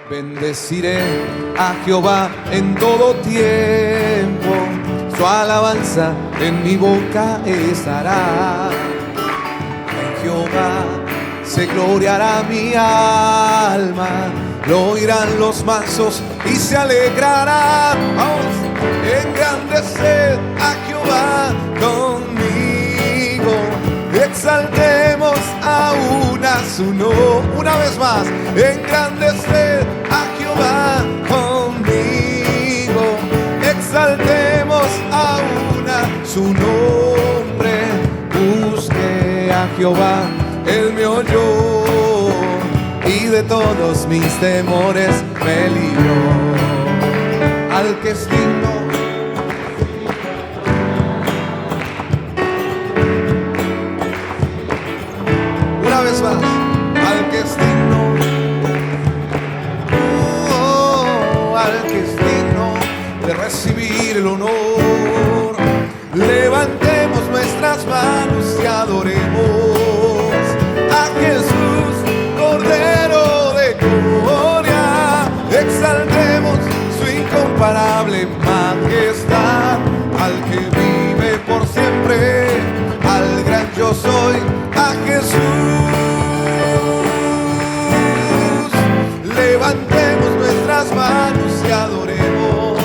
Bendeciré a Jehová en todo tiempo, su alabanza en mi boca estará. En Jehová se gloriará mi alma, lo oirán los mansos y se alegrarán. Vamos, engrandeced a Jehová conmigo, exaltemos aún a su nombre. Una vez más, engrandeced a Jehová conmigo, exaltemos aún a su nombre. Busqué a Jehová, él me oyó y de todos mis temores me libró. Al que es digno, una vez más, al que es digno, al que es digno de recibir el honor, levantemos nuestras manos y adoremos a Jesús, Cordero de gloria. Exaltemos su incomparable majestad, al que vive por siempre, al gran yo soy, a Jesús. Levantemos nuestras manos y adoremos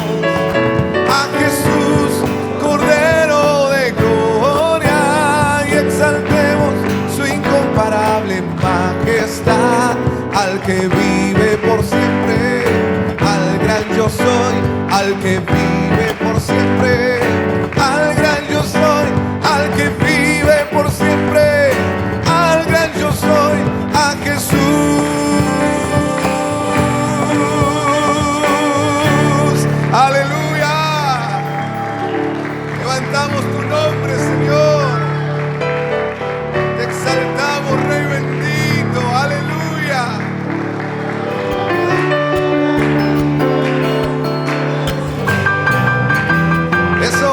a Jesús, Cordero de gloria, y exaltemos su incomparable majestad, al que vive por siempre, al gran yo soy, al que vive por siempre, al gran yo soy, al que vive por siempre, al gran yo soy, a Jesús. Aleluya. Levantamos tu nombre, Señor. Te exaltamos, Rey bendito. Aleluya. Eso,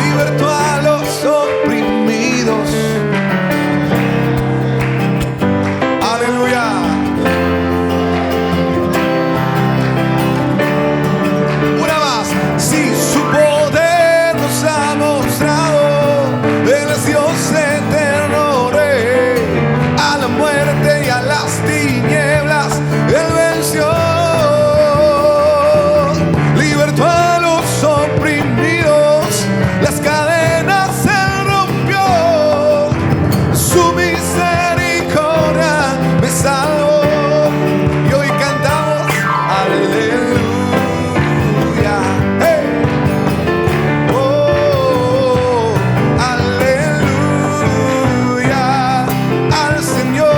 libertó a los oprimidos. Aleluya. Una más. Si su poder nos ha mostrado, Él es Dios eterno, Rey. A la muerte y a las tinieblas Él venció. Libertó a los oprimidos, las cadenas Él rompió. Su misericordia me salvó. Y hoy cantamos aleluya. Hey. Oh, aleluya al Señor.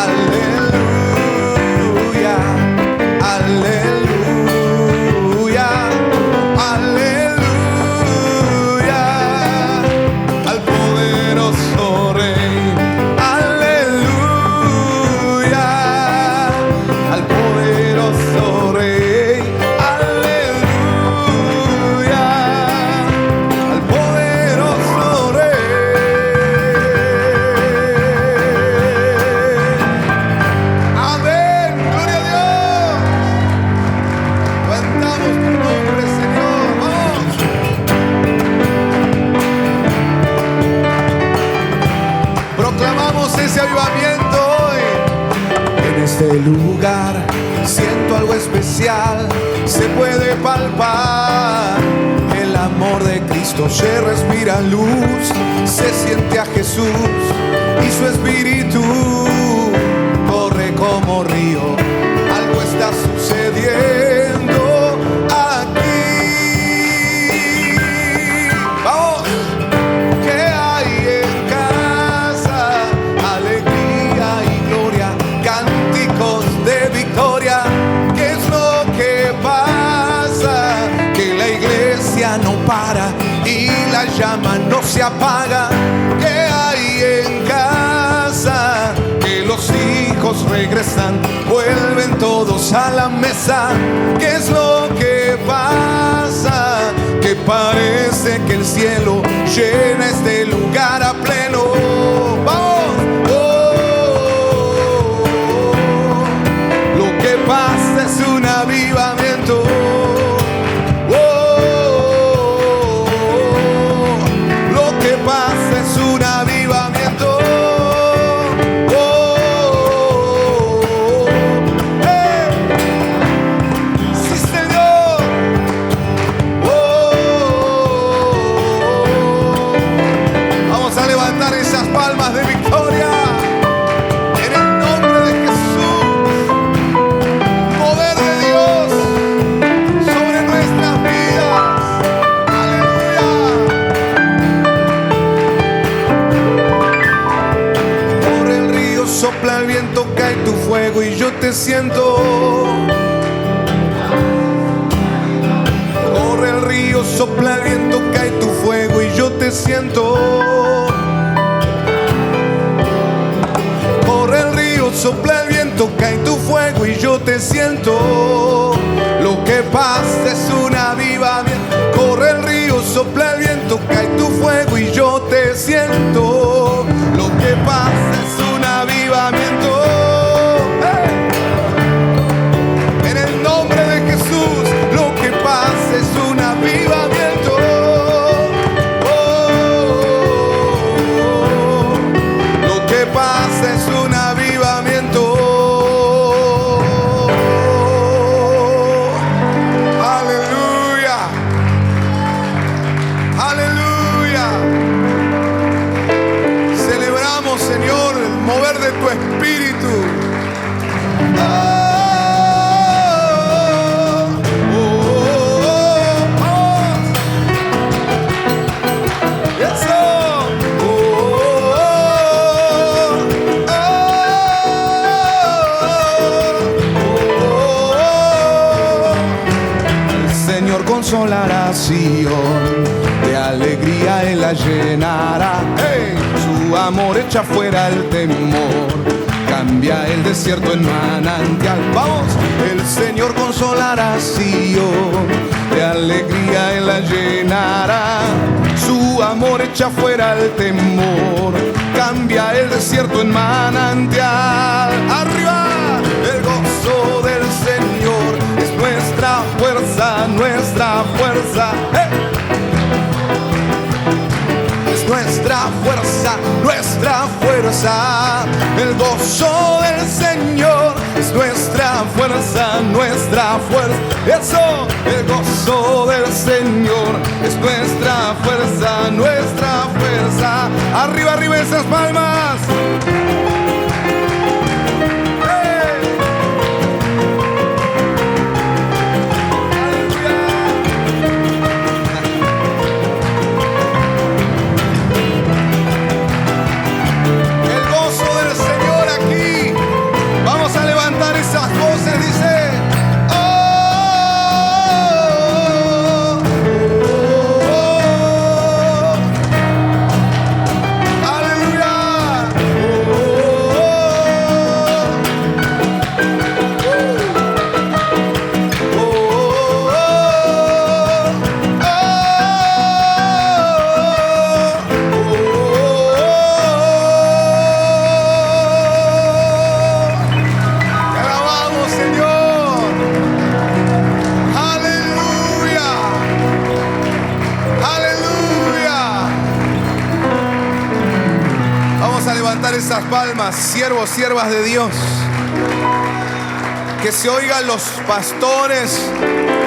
Aleluya, aleluya, aleluya al poderoso Rey. Aleluya al poderoso Rey. Aleluya al poderoso Rey. Amén, gloria a Dios. Levantamos tu nombre, Señor. Vamos. Proclamamos ese avivamiento hoy. En este lugar siento algo especial, se puede palpar el amor de Cristo, se respira luz, se siente a Jesús y su espíritu corre como río. Algo está sucediendo aquí. Vamos. ¿Qué hay en casa? Alegría y gloria, cánticos de victoria. ¿Qué es lo que pasa? Que la iglesia no para y la llama no se apaga. ¿Qué hay en casa? Que los hijos regresan, vuelven todos a la mesa. ¿Qué es lo que pasa? Que parece que el cielo llena este lugar a pleno. ¡Vamos! ¡Oh! fuego y yo te siento. Corre el río, sopla el viento, cae tu fuego y yo te siento. Corre el río, sopla el viento, cae tu fuego y yo te siento. Lo que pasa es un avivamiento. Corre el río, sopla el viento, cae tu fuego y yo te siento. Lo que pasa es un avivamiento. ¡Hey! En el nombre de Jesús, lo que pasa es un avivamiento. Lo que pasa es un avivamiento. Aleluya. Aleluya. Celebramos, Señor, el mover de tu espíritu. Consolará Sion, de alegría Él la llenará. Hey, su amor echa fuera el temor, cambia el desierto en manantial. Vamos, el Señor consolará Sion, de alegría Él la llenará. Su amor echa fuera el temor, cambia el desierto en manantial. Arriba, el gozo del Señor es nuestra fuerza, nuestra fuerza. ¡Hey! Es nuestra fuerza, nuestra fuerza. El gozo del Señor es nuestra fuerza, nuestra fuerza. Eso, el gozo del Señor es nuestra fuerza, nuestra fuerza. Arriba, arriba esas palmas. Esas palmas, siervos, siervas de Dios. Que se oigan los pastores,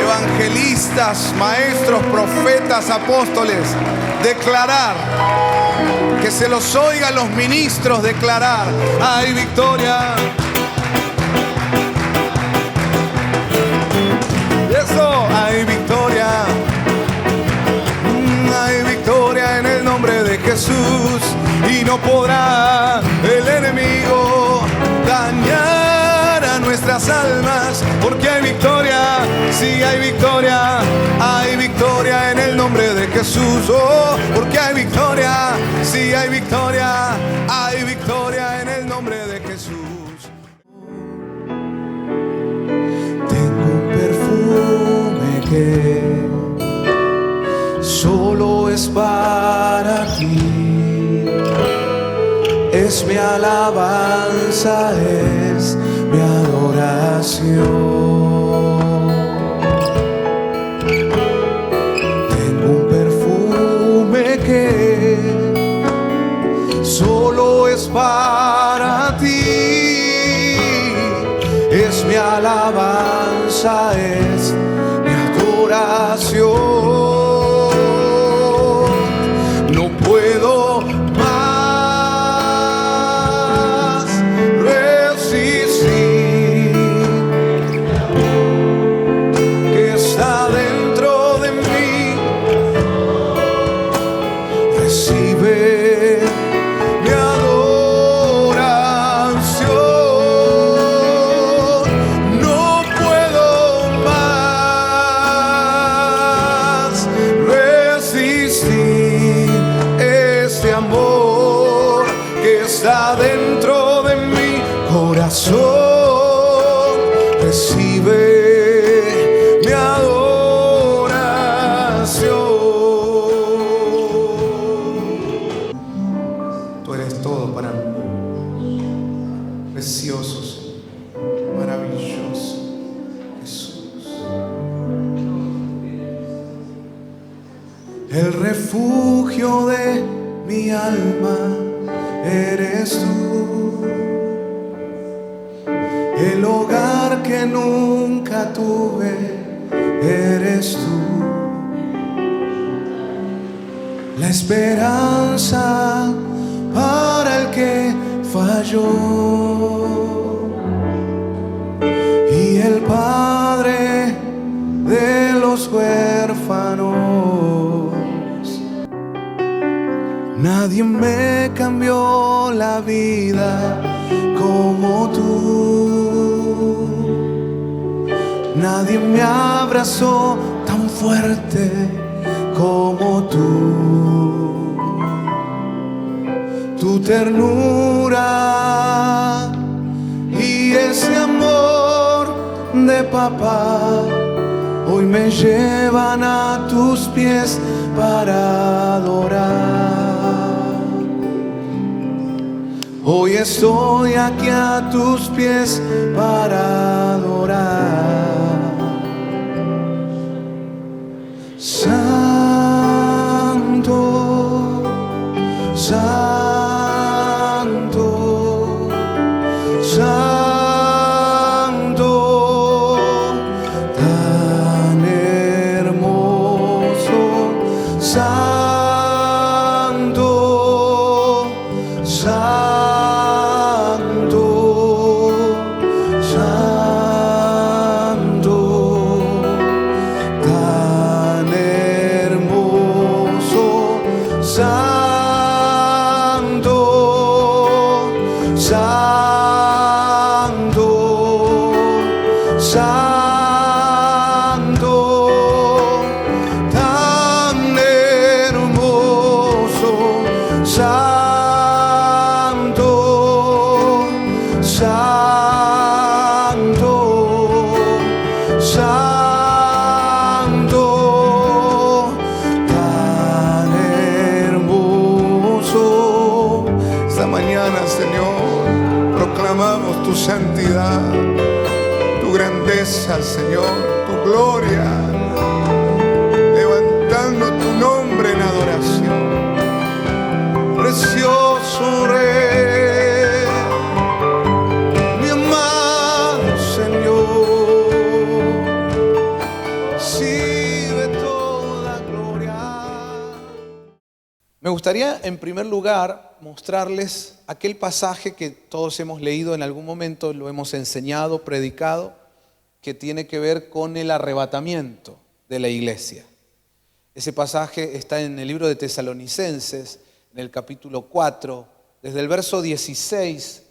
evangelistas, maestros, profetas, apóstoles declarar. Que se los oigan los ministros declarar: hay victoria. Eso, hay victoria. Hay victoria en el nombre de Jesús. Y no podrá el enemigo dañar a nuestras almas, porque hay victoria, sí hay victoria en el nombre de Jesús. Oh, porque hay victoria, sí hay victoria en el nombre de Jesús. Tengo un perfume que solo es para ti. Es mi alabanza, es mi adoración. Tengo un perfume que solo es para ti. Es mi alabanza, es mi adoración. No puedo mi adoración. Maravilloso Jesús. El refugio de mi alma eres tú, el hogar que nunca tuve eres tú, la esperanza para el que falló y el padre de los huérfanos. Nadie me cambió la vida como tú, nadie me abrazó tan fuerte como tú. Tu ternura y ese amor de papá hoy me llevan a tus pies para adorar. Hoy estoy aquí a tus pies para adorar. Santo, santo, santo, tan hermoso, santo, santo. Tu santidad, tu grandeza, Señor, tu gloria, levantando tu nombre en adoración. Precioso Rey, mi amado Señor, recibe toda gloria. Me gustaría en primer lugar mostrarles aquel pasaje que todos hemos leído en algún momento, lo hemos enseñado, predicado, que tiene que ver con el arrebatamiento de la iglesia. Ese pasaje está en el libro de Tesalonicenses, en el capítulo 4, desde el verso 16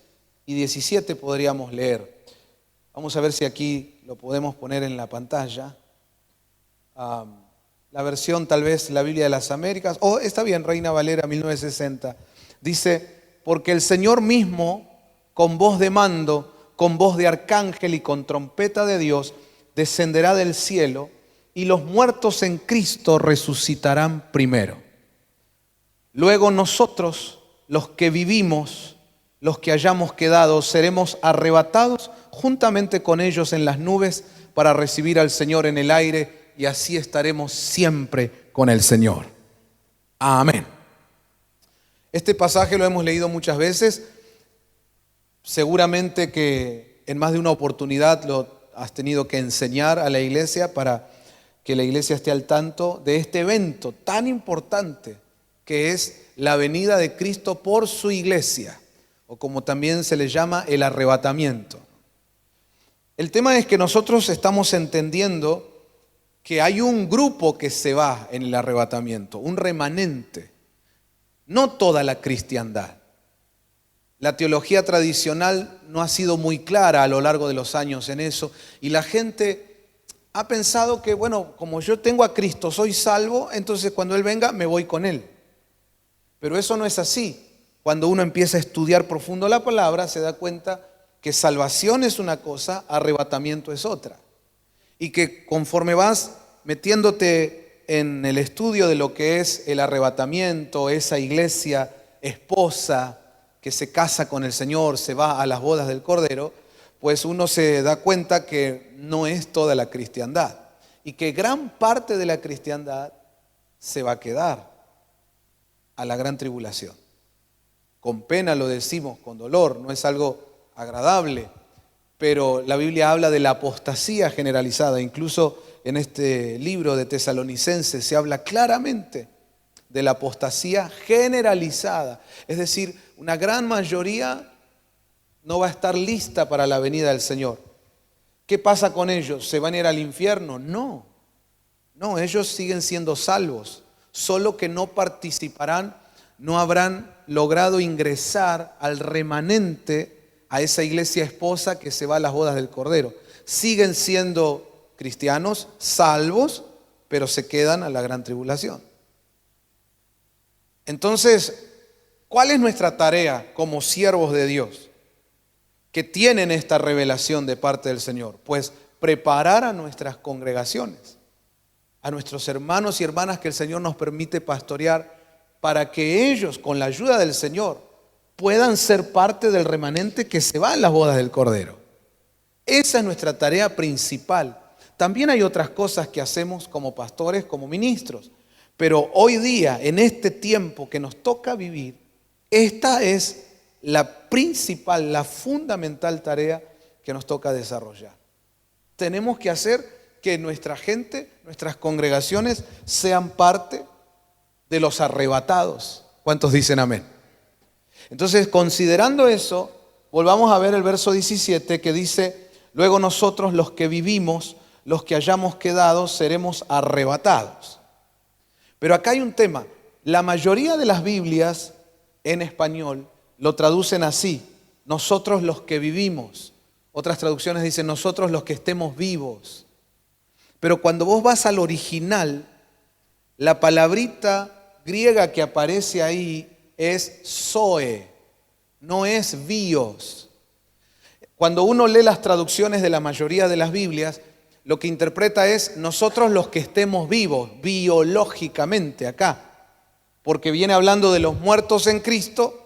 y 17 podríamos leer. Vamos a ver si aquí lo podemos poner en la pantalla. La versión tal vez la Biblia de las Américas, o está bien, Reina Valera 1960. Dice: porque el Señor mismo, con voz de mando, con voz de arcángel y con trompeta de Dios, descenderá del cielo, y los muertos en Cristo resucitarán primero. Luego nosotros, los que vivimos, los que hayamos quedado, seremos arrebatados juntamente con ellos en las nubes para recibir al Señor en el aire, y así estaremos siempre con el Señor. Amén. Este pasaje lo hemos leído muchas veces. Seguramente que en más de una oportunidad lo has tenido que enseñar a la iglesia para que la iglesia esté al tanto de este evento tan importante que es la venida de Cristo por su iglesia, o como también se le llama, el arrebatamiento. El tema es que nosotros estamos entendiendo que hay un grupo que se va en el arrebatamiento, un remanente. No toda la cristiandad. La teología tradicional no ha sido muy clara a lo largo de los años en eso, y la gente ha pensado que, bueno, como yo tengo a Cristo, soy salvo, entonces cuando Él venga me voy con Él. Pero eso no es así. Cuando uno empieza a estudiar profundo la palabra, se da cuenta que salvación es una cosa, arrebatamiento es otra. Y que conforme vas metiéndote en el estudio de lo que es el arrebatamiento, esa iglesia esposa que se casa con el Señor, se va a las bodas del Cordero, pues uno se da cuenta que no es toda la cristiandad y que gran parte de la cristiandad se va a quedar a la gran tribulación. Con pena lo decimos, con dolor, no es algo agradable, pero la Biblia habla de la apostasía generalizada. Incluso en este libro de Tesalonicenses se habla claramente de la apostasía generalizada. Es decir, una gran mayoría no va a estar lista para la venida del Señor. ¿Qué pasa con ellos? ¿Se van a ir al infierno? No, ellos siguen siendo salvos, solo que no participarán, no habrán logrado ingresar al remanente, a esa iglesia esposa que se va a las bodas del Cordero. Siguen siendo cristianos, salvos, pero se quedan a la gran tribulación. Entonces, ¿cuál es nuestra tarea como siervos de Dios que tienen esta revelación de parte del Señor? Pues preparar a nuestras congregaciones, a nuestros hermanos y hermanas que el Señor nos permite pastorear, para que ellos, con la ayuda del Señor, puedan ser parte del remanente que se va a las bodas del Cordero. Esa es nuestra tarea principal. También hay otras cosas que hacemos como pastores, como ministros, pero hoy día, en este tiempo que nos toca vivir, esta es la principal, la fundamental tarea que nos toca desarrollar. Tenemos que hacer que nuestra gente, nuestras congregaciones sean parte de los arrebatados. ¿Cuántos dicen amén? Entonces, considerando eso, volvamos a ver el verso 17 que dice: luego nosotros los que vivimos, los que hayamos quedado, seremos arrebatados. Pero acá hay un tema. La mayoría de las Biblias en español lo traducen así: nosotros los que vivimos. Otras traducciones dicen nosotros los que estemos vivos. Pero cuando vos vas al original, la palabrita griega que aparece ahí es zoe, no es bios. Cuando uno lee las traducciones de la mayoría de las Biblias, lo que interpreta es nosotros los que estemos vivos, biológicamente acá, porque viene hablando de los muertos en Cristo.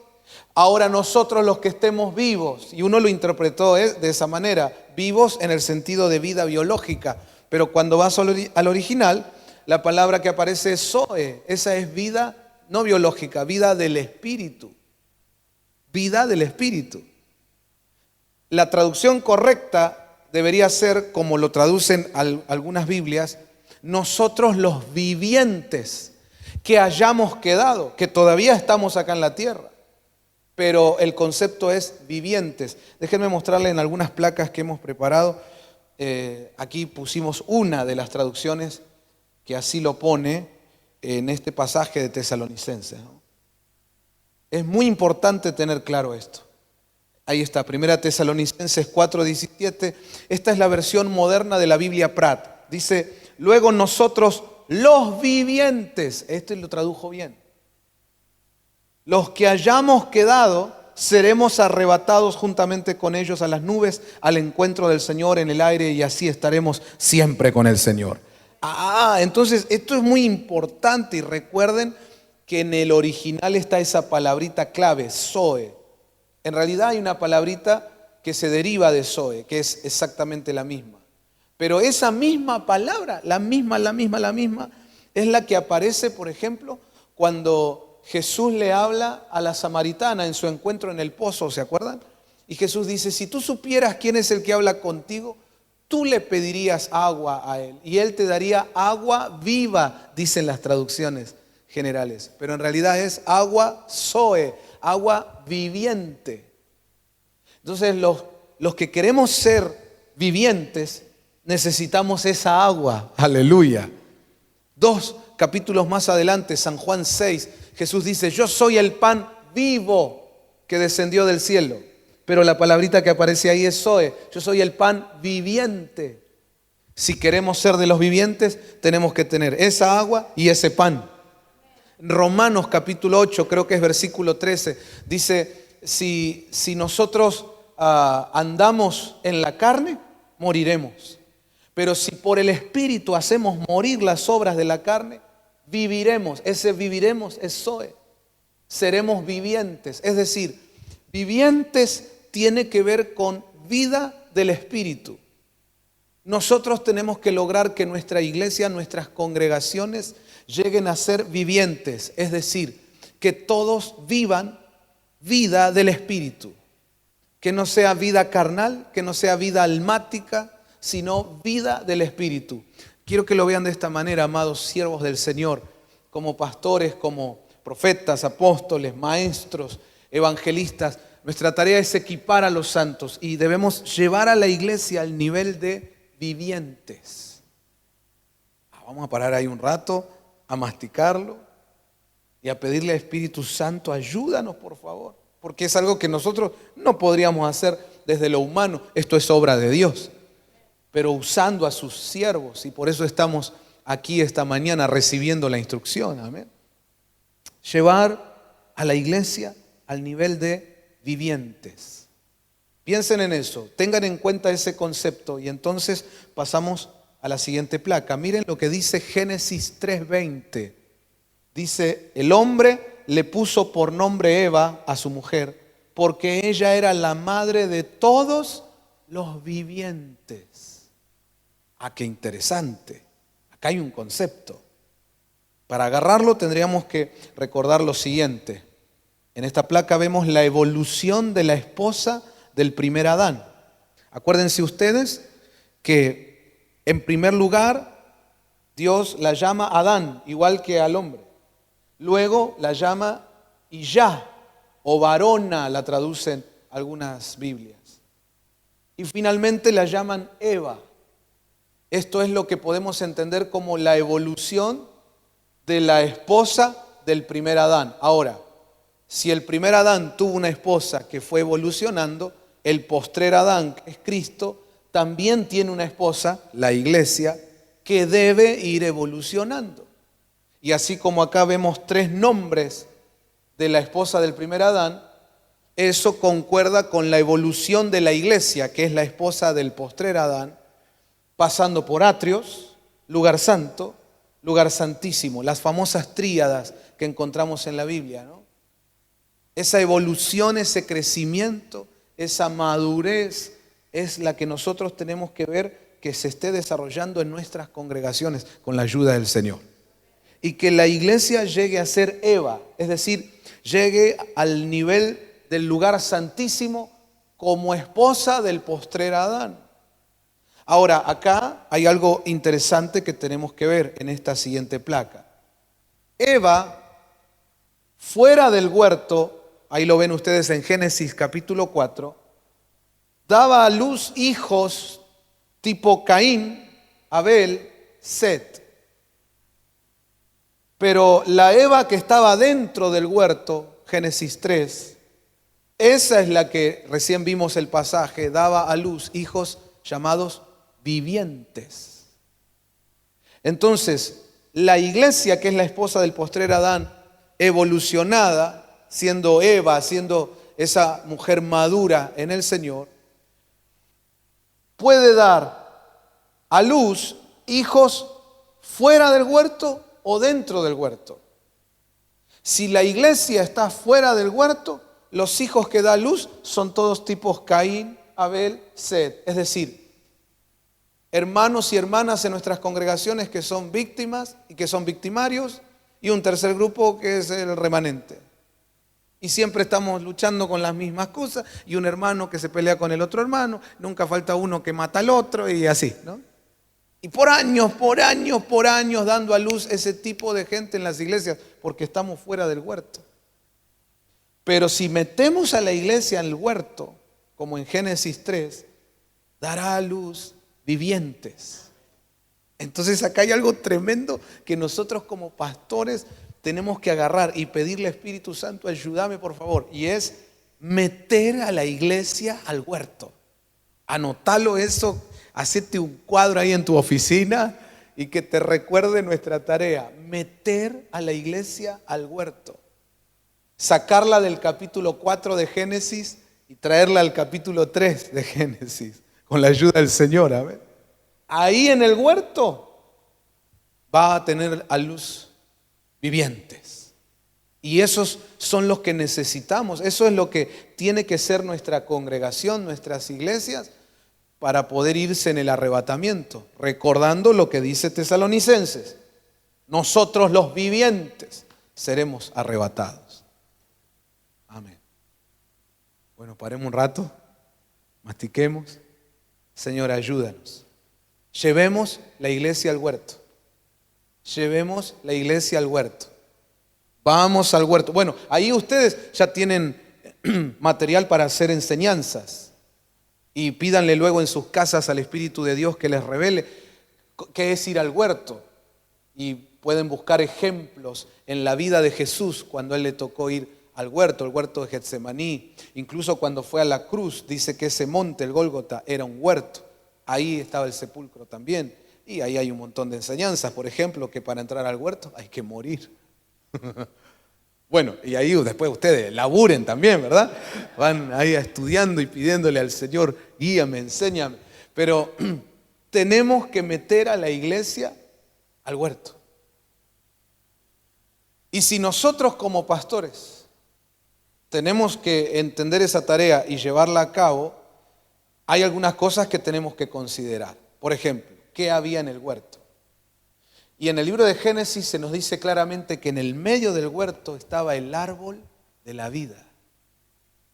Ahora nosotros los que estemos vivos, y uno lo interpretó de esa manera, vivos en el sentido de vida biológica, pero cuando vas al original, la palabra que aparece es zoe, esa es vida no biológica, vida del espíritu, vida del espíritu. La traducción correcta debería ser, como lo traducen algunas Biblias, nosotros los vivientes que hayamos quedado, que todavía estamos acá en la tierra. Pero el concepto es vivientes. Déjenme mostrarles en algunas placas que hemos preparado. Aquí pusimos una de las traducciones que así lo pone en este pasaje de Tesalonicenses, ¿no? Es muy importante tener claro esto. Ahí está, 1 Tesalonicenses 4:17. Esta es la versión moderna de la Biblia Prat. Dice: luego nosotros los vivientes, este lo tradujo bien, los que hayamos quedado, seremos arrebatados juntamente con ellos a las nubes, al encuentro del Señor en el aire, y así estaremos siempre con el Señor. Entonces esto es muy importante, y recuerden que en el original está esa palabrita clave, zoe. En realidad hay una palabrita que se deriva de zoe, que es exactamente la misma. Pero esa misma palabra, la misma, es la que aparece, por ejemplo, cuando Jesús le habla a la samaritana en su encuentro en el pozo, ¿se acuerdan? Y Jesús dice: si tú supieras quién es el que habla contigo, tú le pedirías agua a él y él te daría agua viva, dicen las traducciones generales. Pero en realidad es agua zoe, agua viviente. Entonces los que queremos ser vivientes necesitamos esa agua. Aleluya. 2 capítulos más adelante, San Juan 6, Jesús dice: yo soy el pan vivo que descendió del cielo. Pero la palabrita que aparece ahí es zoe. Yo soy el pan viviente. Si queremos ser de los vivientes, tenemos que tener esa agua y ese pan. Romanos capítulo 8, creo que es versículo 13, dice: si nosotros andamos en la carne, moriremos. Pero si por el Espíritu hacemos morir las obras de la carne, viviremos. Ese viviremos es zoe. Seremos vivientes. Es decir, vivientes tiene que ver con vida del Espíritu. Nosotros tenemos que lograr que nuestra iglesia, nuestras congregaciones lleguen a ser vivientes, es decir, que todos vivan vida del Espíritu, que no sea vida carnal, que no sea vida almática, sino vida del Espíritu. Quiero que lo vean de esta manera, amados siervos del Señor, como pastores, como profetas, apóstoles, maestros, evangelistas. Nuestra tarea es equipar a los santos y debemos llevar a la iglesia al nivel de vivientes. Vamos a parar ahí un rato, a masticarlo y a pedirle al Espíritu Santo, ayúdanos por favor, porque es algo que nosotros no podríamos hacer desde lo humano. Esto es obra de Dios, pero usando a sus siervos, y por eso estamos aquí esta mañana recibiendo la instrucción. Amén. Llevar a la iglesia al nivel de vivientes. Piensen en eso, tengan en cuenta ese concepto y entonces pasamos a la siguiente placa. Miren lo que dice Génesis 3:20. Dice, el hombre le puso por nombre Eva a su mujer porque ella era la madre de todos los vivientes. Qué interesante. Acá hay un concepto. Para agarrarlo tendríamos que recordar lo siguiente. En esta placa vemos la evolución de la esposa del primer Adán. Acuérdense ustedes que en primer lugar Dios la llama Adán, igual que al hombre. Luego la llama Iyá o varona, la traducen algunas Biblias. Y finalmente la llaman Eva. Esto es lo que podemos entender como la evolución de la esposa del primer Adán. Ahora, si el primer Adán tuvo una esposa que fue evolucionando, el postrer Adán, que es Cristo, también tiene una esposa, la iglesia, que debe ir evolucionando. Y así como acá vemos 3 nombres de la esposa del primer Adán, eso concuerda con la evolución de la iglesia, que es la esposa del postrer Adán, pasando por atrios, lugar santo, lugar santísimo, las famosas tríadas que encontramos en la Biblia, ¿no? Esa evolución, ese crecimiento, esa madurez es la que nosotros tenemos que ver que se esté desarrollando en nuestras congregaciones con la ayuda del Señor. Y que la iglesia llegue a ser Eva, es decir, llegue al nivel del lugar santísimo como esposa del postrer Adán. Ahora, acá hay algo interesante que tenemos que ver en esta siguiente placa. Eva, fuera del huerto, ahí lo ven ustedes en Génesis capítulo 4, daba a luz hijos tipo Caín, Abel, Set. Pero la Eva que estaba dentro del huerto, Génesis 3, esa es la que recién vimos el pasaje, daba a luz hijos llamados vivientes. Entonces, la iglesia, que es la esposa del postrer Adán, evolucionada, siendo Eva, siendo esa mujer madura en el Señor, puede dar a luz hijos fuera del huerto o dentro del huerto. Si la iglesia está fuera del huerto, los hijos que da a luz son todos tipos Caín, Abel, Set. Es decir, hermanos y hermanas en nuestras congregaciones que son víctimas y que son victimarios, y un tercer grupo que es el remanente. Y siempre estamos luchando con las mismas cosas, y un hermano que se pelea con el otro hermano, nunca falta uno que mata al otro y así, ¿no? Y por años dando a luz ese tipo de gente en las iglesias, porque estamos fuera del huerto. Pero si metemos a la iglesia en el huerto, como en Génesis 3, dará a luz vivientes. Entonces acá hay algo tremendo que nosotros como pastores tenemos que agarrar y pedirle al Espíritu Santo, ayúdame por favor, y es meter a la iglesia al huerto. Anotalo eso, hacete un cuadro ahí en tu oficina y que te recuerde nuestra tarea, meter a la iglesia al huerto. Sacarla del capítulo 4 de Génesis y traerla al capítulo 3 de Génesis. Con la ayuda del Señor, a ver. Ahí en el huerto va a tener a luz vivientes. Y esos son los que necesitamos. Eso es lo que tiene que ser nuestra congregación, nuestras iglesias, para poder irse en el arrebatamiento. Recordando lo que dice Tesalonicenses. Nosotros los vivientes seremos arrebatados. Amén. Bueno, paremos un rato, mastiquemos. Señor, ayúdanos. Llevemos la iglesia al huerto. Llevemos la iglesia al huerto. Vamos al huerto. Bueno, ahí ustedes ya tienen material para hacer enseñanzas. Y pídanle luego en sus casas al Espíritu de Dios que les revele qué es ir al huerto. Y pueden buscar ejemplos en la vida de Jesús cuando Él le tocó ir al huerto, el huerto de Getsemaní. Incluso cuando fue a la cruz, dice que ese monte, el Gólgota, era un huerto. Ahí estaba el sepulcro también. Y ahí hay un montón de enseñanzas. Por ejemplo, que para entrar al huerto hay que morir. Bueno, y ahí después ustedes laburen también, ¿verdad? Van ahí estudiando y pidiéndole al Señor, guíame, enséñame. Pero tenemos que meter a la iglesia al huerto. Y si nosotros como pastores tenemos que entender esa tarea y llevarla a cabo, hay algunas cosas que tenemos que considerar. Por ejemplo, ¿qué había en el huerto? Y en el libro de Génesis se nos dice claramente que en el medio del huerto estaba el árbol de la vida.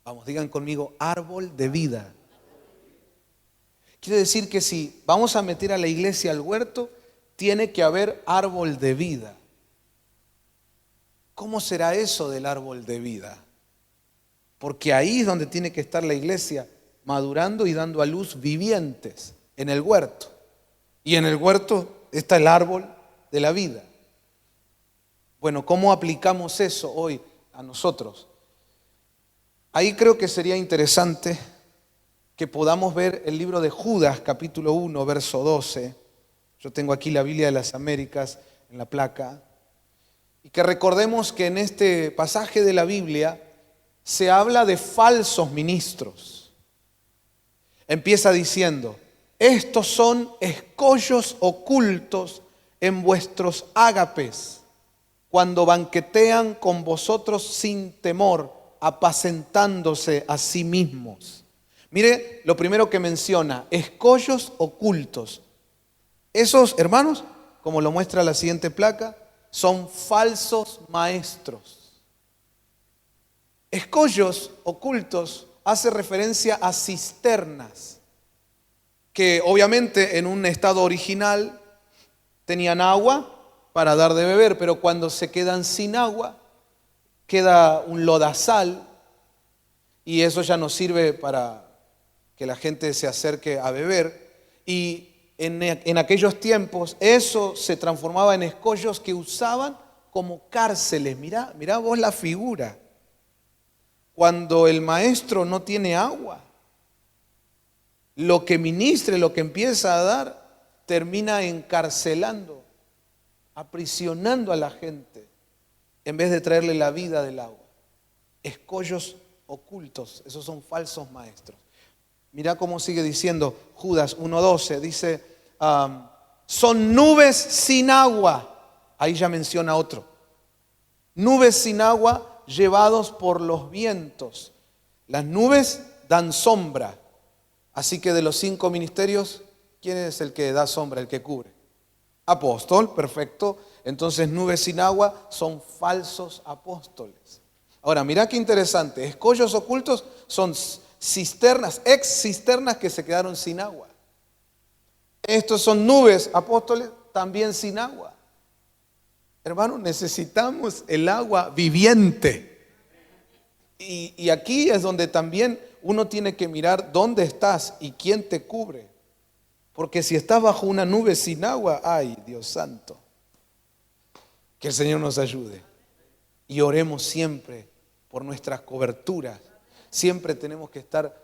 Vamos, digan conmigo, árbol de vida. Quiere decir que si vamos a meter a la iglesia al huerto, tiene que haber árbol de vida. ¿Cómo será eso del árbol de vida? Porque ahí es donde tiene que estar la iglesia, madurando y dando a luz vivientes, en el huerto. Y en el huerto está el árbol de la vida. Bueno, ¿cómo aplicamos eso hoy a nosotros? Ahí creo que sería interesante que podamos ver el libro de Judas, capítulo 1, verso 12. Yo tengo aquí la Biblia de las Américas en la placa. Y que recordemos que en este pasaje de la Biblia se habla de falsos ministros. Empieza diciendo: estos son escollos ocultos en vuestros ágapes, cuando banquetean con vosotros sin temor, apacentándose a sí mismos. Mire lo primero que menciona: escollos ocultos. Esos, hermanos, como lo muestra la siguiente placa, son falsos maestros. Escollos ocultos hace referencia a cisternas, que obviamente en un estado original tenían agua para dar de beber, pero cuando se quedan sin agua, queda un lodazal y eso ya no sirve para que la gente se acerque a beber. Y en aquellos tiempos eso se transformaba en escollos que usaban como cárceles. Mirá vos la figura. Cuando el maestro no tiene agua, lo que ministre, lo que empieza a dar, termina encarcelando, aprisionando a la gente, en vez de traerle la vida del agua. Escollos ocultos, esos son falsos maestros. Mirá cómo sigue diciendo Judas 1:12, dice, son nubes sin agua. Ahí ya menciona otro. Nubes sin agua llevados por los vientos. Las nubes dan sombra. Así que de los 5 ministerios, ¿quién es el que da sombra, el que cubre? Apóstol, perfecto. Entonces nubes sin agua son falsos apóstoles. Ahora, mirá qué interesante. Escollos ocultos son cisternas, ex cisternas que se quedaron sin agua. Estos son nubes, apóstoles, también sin agua. Hermanos, necesitamos el agua viviente. Y aquí es donde también uno tiene que mirar dónde estás y quién te cubre. Porque si estás bajo una nube sin agua, ay, Dios santo, que el Señor nos ayude. Y oremos siempre por nuestras coberturas. Siempre tenemos que estar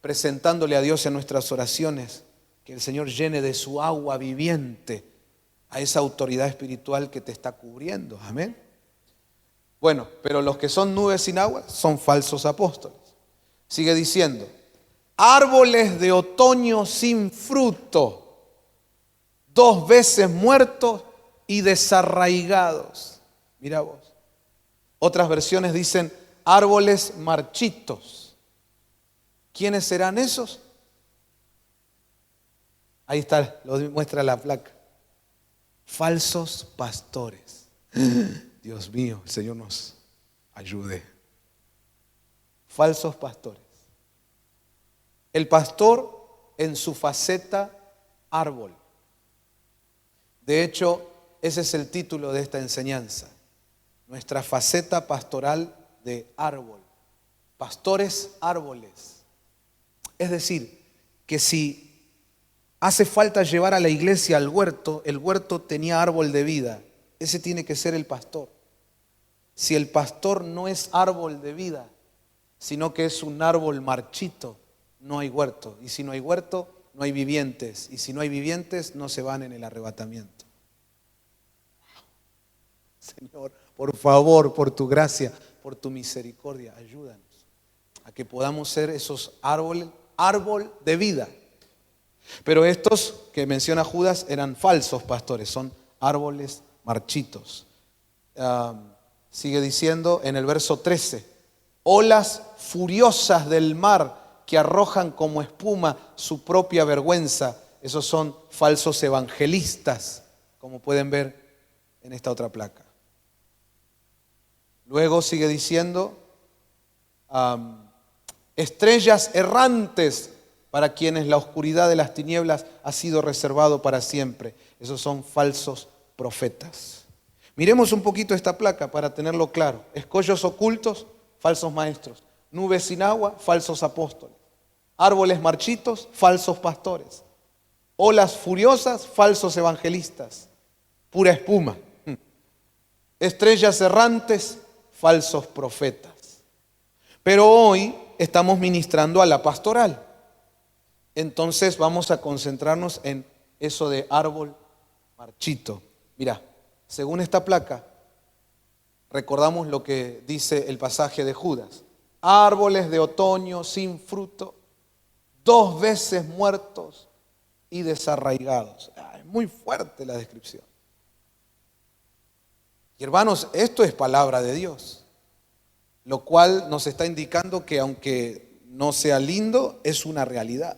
presentándole a Dios en nuestras oraciones que el Señor llene de su agua viviente a esa autoridad espiritual que te está cubriendo. Amén. Bueno, pero los que son nubes sin agua son falsos apóstoles. Sigue diciendo, árboles de otoño sin fruto, 2 veces muertos y desarraigados. Mira vos, Otras versiones dicen árboles marchitos. ¿Quiénes serán esos? Ahí está, lo muestra la placa. Falsos pastores. Dios mío, el Señor nos ayude. Falsos pastores. El pastor en su faceta árbol. De hecho, ese es el título de esta enseñanza. Nuestra faceta pastoral de árbol. Pastores árboles. Es decir, que si hace falta llevar a la iglesia al huerto, el huerto tenía árbol de vida. Ese tiene que ser el pastor. Si el pastor no es árbol de vida, sino que es un árbol marchito, no hay huerto. Y si no hay huerto, no hay vivientes. Y si no hay vivientes, no se van en el arrebatamiento. Señor, por favor, por tu gracia, por tu misericordia, ayúdanos a que podamos ser esos árboles, árbol de vida. Pero estos que menciona Judas eran falsos pastores, son árboles marchitos. Sigue diciendo en el verso 13, olas furiosas del mar que arrojan como espuma su propia vergüenza. Esos son falsos evangelistas, como pueden ver en esta otra placa. Luego sigue diciendo, estrellas errantes para quienes la oscuridad de las tinieblas ha sido reservado para siempre. Esos son falsos profetas. Miremos un poquito esta placa para tenerlo claro. Escollos ocultos, falsos maestros. Nubes sin agua, falsos apóstoles. Árboles marchitos, falsos pastores. Olas furiosas, falsos evangelistas. Pura espuma. Estrellas errantes, falsos profetas. Pero hoy estamos ministrando a la pastoral. Entonces vamos a concentrarnos en eso de árbol marchito. Mira, según esta placa, recordamos lo que dice el pasaje de Judas. Árboles de otoño sin fruto, 2 veces muertos y desarraigados. Es muy fuerte la descripción. Y hermanos, esto es palabra de Dios, lo cual nos está indicando que aunque no sea lindo, es una realidad.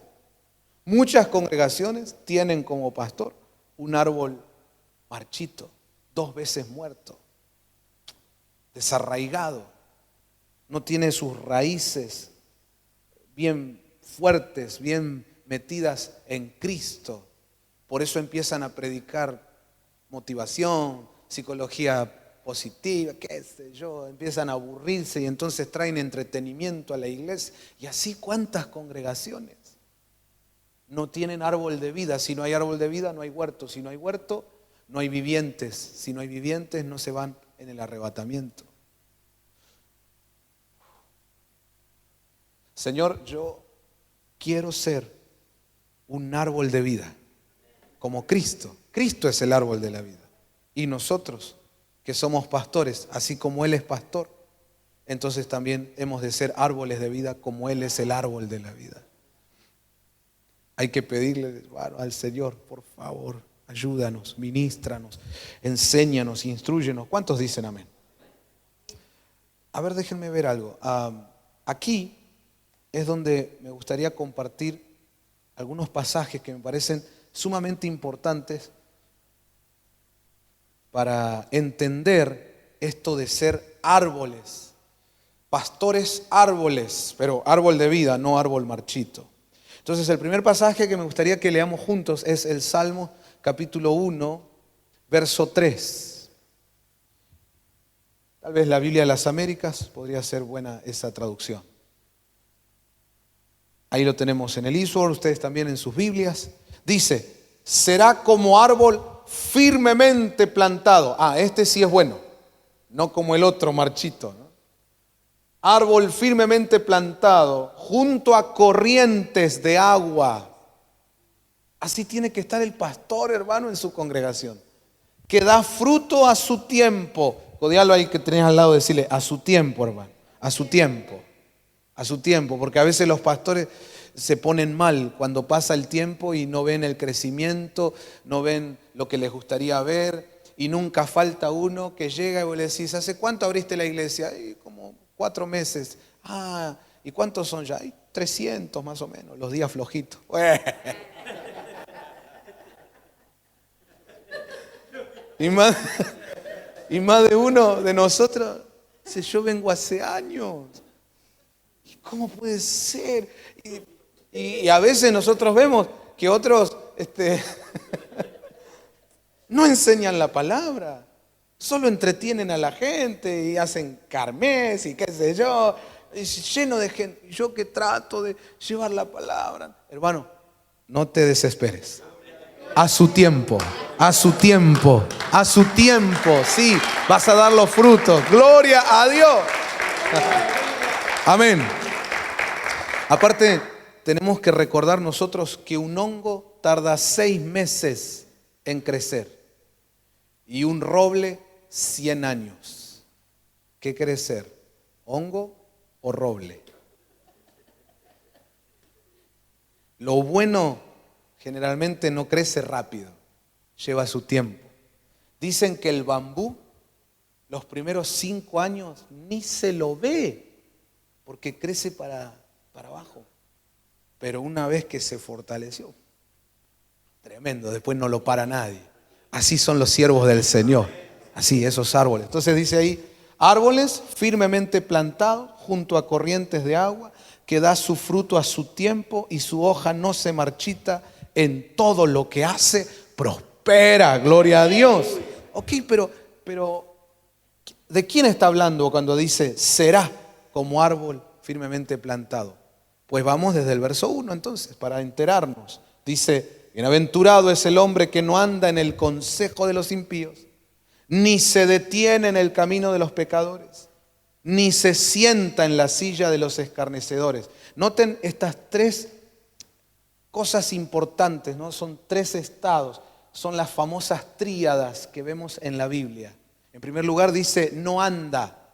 Muchas congregaciones tienen como pastor un árbol marchito, 2 veces muerto, desarraigado, no tiene sus raíces bien fuertes, bien metidas en Cristo. Por eso empiezan a predicar motivación, psicología positiva, qué sé yo, empiezan a aburrirse y entonces traen entretenimiento a la iglesia. Y así cuántas congregaciones no tienen árbol de vida. Si no hay árbol de vida, no hay huerto. Si no hay huerto, no hay vivientes. Si no hay vivientes, no se van en el arrebatamiento. Señor, yo quiero ser un árbol de vida, como Cristo. Cristo es el árbol de la vida. Y nosotros, que somos pastores, así como Él es pastor, entonces también hemos de ser árboles de vida como Él es el árbol de la vida. Hay que pedirle al Señor, por favor, ayúdanos, ministranos, enséñanos, instrúyenos. ¿Cuántos dicen amén? A ver, déjenme ver algo. Aquí es donde me gustaría compartir algunos pasajes que me parecen sumamente importantes para entender esto de ser árboles, pastores árboles, pero árbol de vida, no árbol marchito. Entonces el primer pasaje que me gustaría que leamos juntos es el Salmo capítulo 1, verso 3. Tal vez la Biblia de las Américas podría ser buena esa traducción. Ahí lo tenemos en el eSword, ustedes también en sus Biblias. Dice, será como árbol firmemente plantado. Este sí es bueno, no como el otro marchito, ¿no? Árbol firmemente plantado junto a corrientes de agua. Así tiene que estar el pastor, hermano, en su congregación, que da fruto a su tiempo. Codialo ahí que tenés al lado, decirle a su tiempo, hermano, a su tiempo. A su tiempo, porque a veces los pastores se ponen mal cuando pasa el tiempo y no ven el crecimiento, no ven lo que les gustaría ver Y nunca falta uno que llega y vos le decís, ¿hace cuánto abriste la iglesia? "Y como 4 meses. Ah, ¿y cuántos son ya? "Y 300 más o menos, los días flojitos." Y más, y más de uno de nosotros dice, yo vengo hace años. ¿Y cómo puede ser? Y a veces nosotros vemos que otros no enseñan la palabra, solo entretienen a la gente y hacen kermés y qué sé yo, y lleno de gente. Yo que trato de llevar la palabra. Hermano, no te desesperes. A su tiempo, a su tiempo, a su tiempo, sí, vas a dar los frutos. Gloria a Dios. Amén. Aparte, tenemos que recordar nosotros que un hongo tarda 6 meses en crecer y un roble 100 años. ¿Qué querés ser? ¿Hongo o roble? Lo bueno generalmente no crece rápido, lleva su tiempo. Dicen que el bambú, los primeros 5 años, ni se lo ve, porque crece para abajo. Pero una vez que se fortaleció, tremendo, después no lo para nadie. Así son los siervos del Señor, así esos árboles. Entonces dice ahí, árboles firmemente plantados junto a corrientes de agua, que da su fruto a su tiempo y su hoja no se marchita. En todo lo que hace, prospera. Gloria a Dios. Ok, pero ¿de quién está hablando cuando dice será como árbol firmemente plantado? Pues vamos desde el verso 1 entonces, para enterarnos. Dice, bienaventurado es el hombre que no anda en el consejo de los impíos, ni se detiene en el camino de los pecadores, ni se sienta en la silla de los escarnecedores. Noten estas 3 cosas importantes, ¿no? Son 3 estados, son las famosas tríadas que vemos en la Biblia. En primer lugar dice, no anda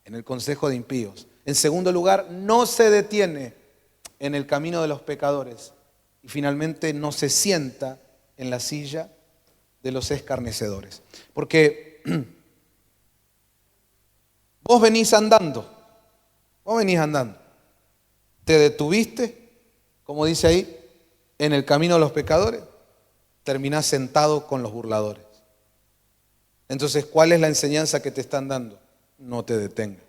en el consejo de impíos. En segundo lugar, no se detiene en el camino de los pecadores. Y finalmente, no se sienta en la silla de los escarnecedores. Porque vos venís andando, te detuviste, como dice ahí, en el camino de los pecadores, terminás sentado con los burladores. Entonces, ¿cuál es la enseñanza que te están dando? No te detengas.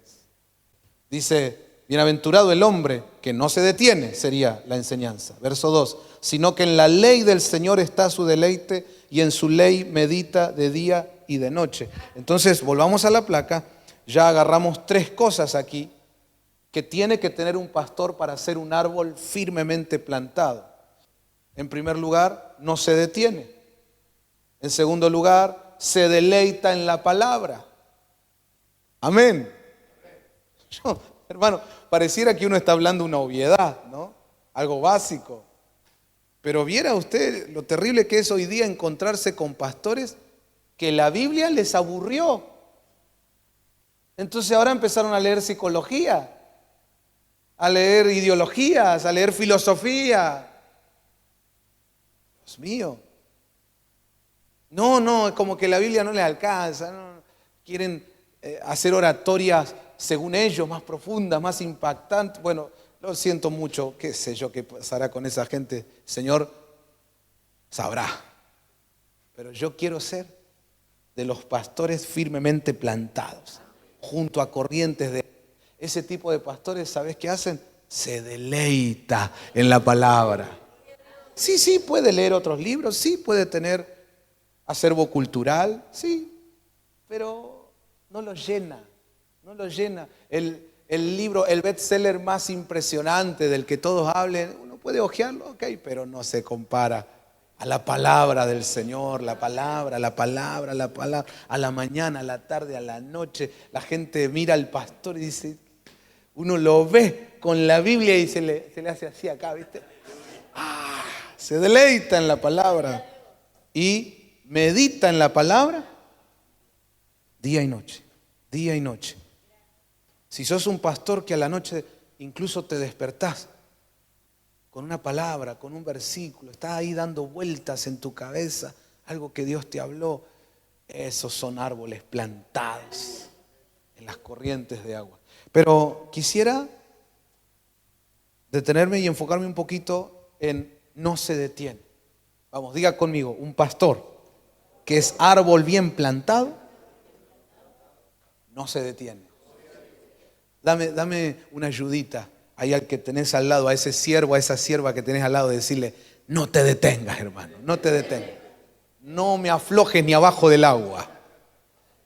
Dice, bienaventurado el hombre que no se detiene, sería la enseñanza. Verso 2, sino que en la ley del Señor está su deleite y en su ley medita de día y de noche. Entonces, volvamos a la placa, ya agarramos 3 cosas aquí que tiene que tener un pastor para ser un árbol firmemente plantado. En primer lugar, no se detiene. En segundo lugar, se deleita en la palabra. Amén. Hermano, pareciera que uno está hablando una obviedad, ¿no? Algo básico. Pero viera usted lo terrible que es hoy día encontrarse con pastores que la Biblia les aburrió. Entonces ahora empezaron a leer psicología, a leer ideologías, a leer filosofía. Dios mío. No, es como que la Biblia no les alcanza. No. Quieren hacer oratorias, según ellos, más profundas, más impactantes. Bueno, lo siento mucho, qué sé yo qué pasará con esa gente. Señor sabrá. Pero yo quiero ser de los pastores firmemente plantados, junto a corrientes de... Ese tipo de pastores, ¿sabes qué hacen? Se deleita en la palabra. Sí, puede leer otros libros, sí, puede tener acervo cultural, sí, pero no lo llena. El libro, el bestseller más impresionante del que todos hablen, uno puede hojearlo, ok, pero no se compara a la palabra del Señor, la palabra, a la mañana, a la tarde, a la noche. La gente mira al pastor y dice, uno lo ve con la Biblia y se le hace así acá, ¿viste? Se deleita en la palabra y medita en la palabra día y noche. Si sos un pastor que a la noche incluso te despertás con una palabra, con un versículo, estás ahí dando vueltas en tu cabeza, algo que Dios te habló, Esos son árboles plantados en las corrientes de agua. Pero quisiera detenerme y enfocarme un poquito en no se detiene. Vamos, diga conmigo, un pastor que es árbol bien plantado, no se detiene. Dame una ayudita ahí al que tenés al lado, a ese siervo, a esa sierva que tenés al lado, de decirle, no te detengas, hermano, no te detengas. No me aflojes ni abajo del agua.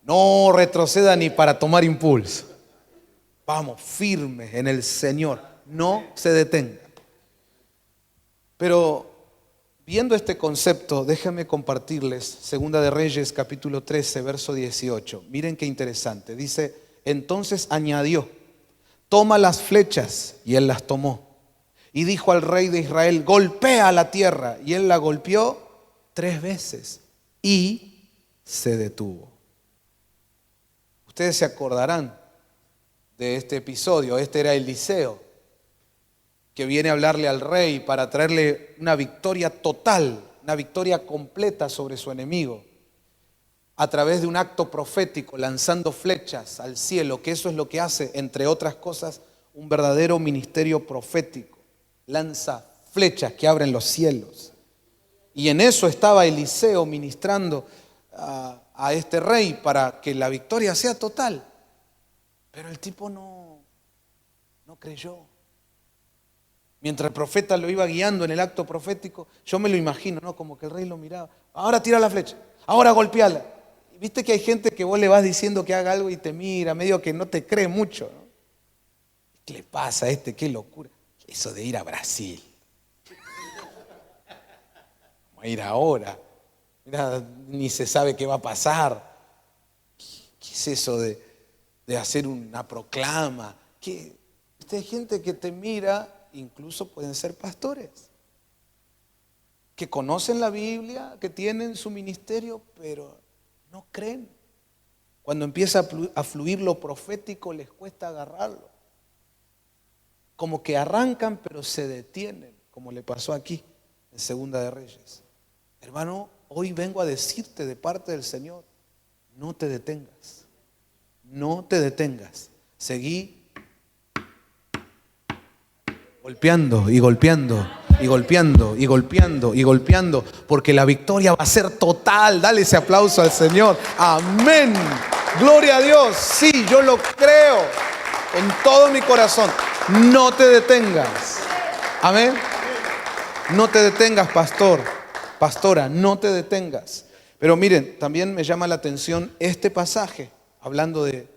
No retroceda ni para tomar impulso. Vamos, firmes en el Señor, no se detenga. Pero viendo este concepto, déjenme compartirles Segunda de Reyes, capítulo 13, verso 18. Miren qué interesante. Dice, entonces añadió, toma las flechas, y él las tomó. Y dijo al rey de Israel, golpea la tierra. Y él la golpeó 3 veces y se detuvo. Ustedes se acordarán de este episodio. Este era Eliseo, que viene a hablarle al rey para traerle una victoria total, una victoria completa sobre su enemigo, a través de un acto profético, lanzando flechas al cielo, que eso es lo que hace, entre otras cosas, un verdadero ministerio profético. Lanza flechas que abren los cielos. Y en eso estaba Eliseo ministrando a este rey para que la victoria sea total. Pero el tipo no creyó. Mientras el profeta lo iba guiando en el acto profético, yo me lo imagino, ¿no? Como que el rey lo miraba. Ahora tira la flecha, ahora golpeala. Viste que hay gente que vos le vas diciendo que haga algo y te mira, medio que no te cree mucho, ¿no? ¿Qué le pasa a este? Qué locura. Eso de ir a Brasil. Vamos a ir ahora. Mira, ni se sabe qué va a pasar. ¿Qué es eso de hacer una proclama? Hay gente que te mira, incluso pueden ser pastores, que conocen la Biblia, que tienen su ministerio, pero no creen. Cuando empieza a fluir lo profético, les cuesta agarrarlo. Como que arrancan, pero se detienen, como le pasó aquí en Segunda de Reyes. Hermano, hoy vengo a decirte de parte del Señor, no te detengas. No te detengas. Seguí golpeando y golpeando y golpeando y golpeando y golpeando, porque la victoria va a ser total. Dale ese aplauso al Señor. Amén. Gloria a Dios. Sí, yo lo creo con todo mi corazón. No te detengas. Amén. No te detengas, pastor, pastora, no te detengas. Pero miren, también me llama la atención este pasaje, hablando de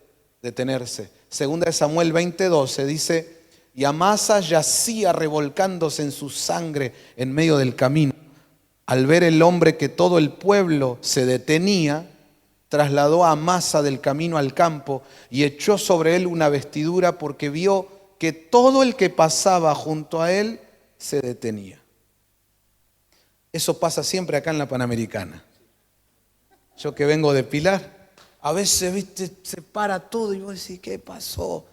detenerse. Segunda de Samuel 20:12 dice, y Amasa yacía revolcándose en su sangre en medio del camino. Al ver el hombre que todo el pueblo se detenía, trasladó a Amasa del camino al campo y echó sobre él una vestidura, porque vio que todo el que pasaba junto a él se detenía. Eso pasa siempre acá en la Panamericana. Yo que vengo de Pilar, a veces, viste, se para todo y vos decís, ¿qué pasó?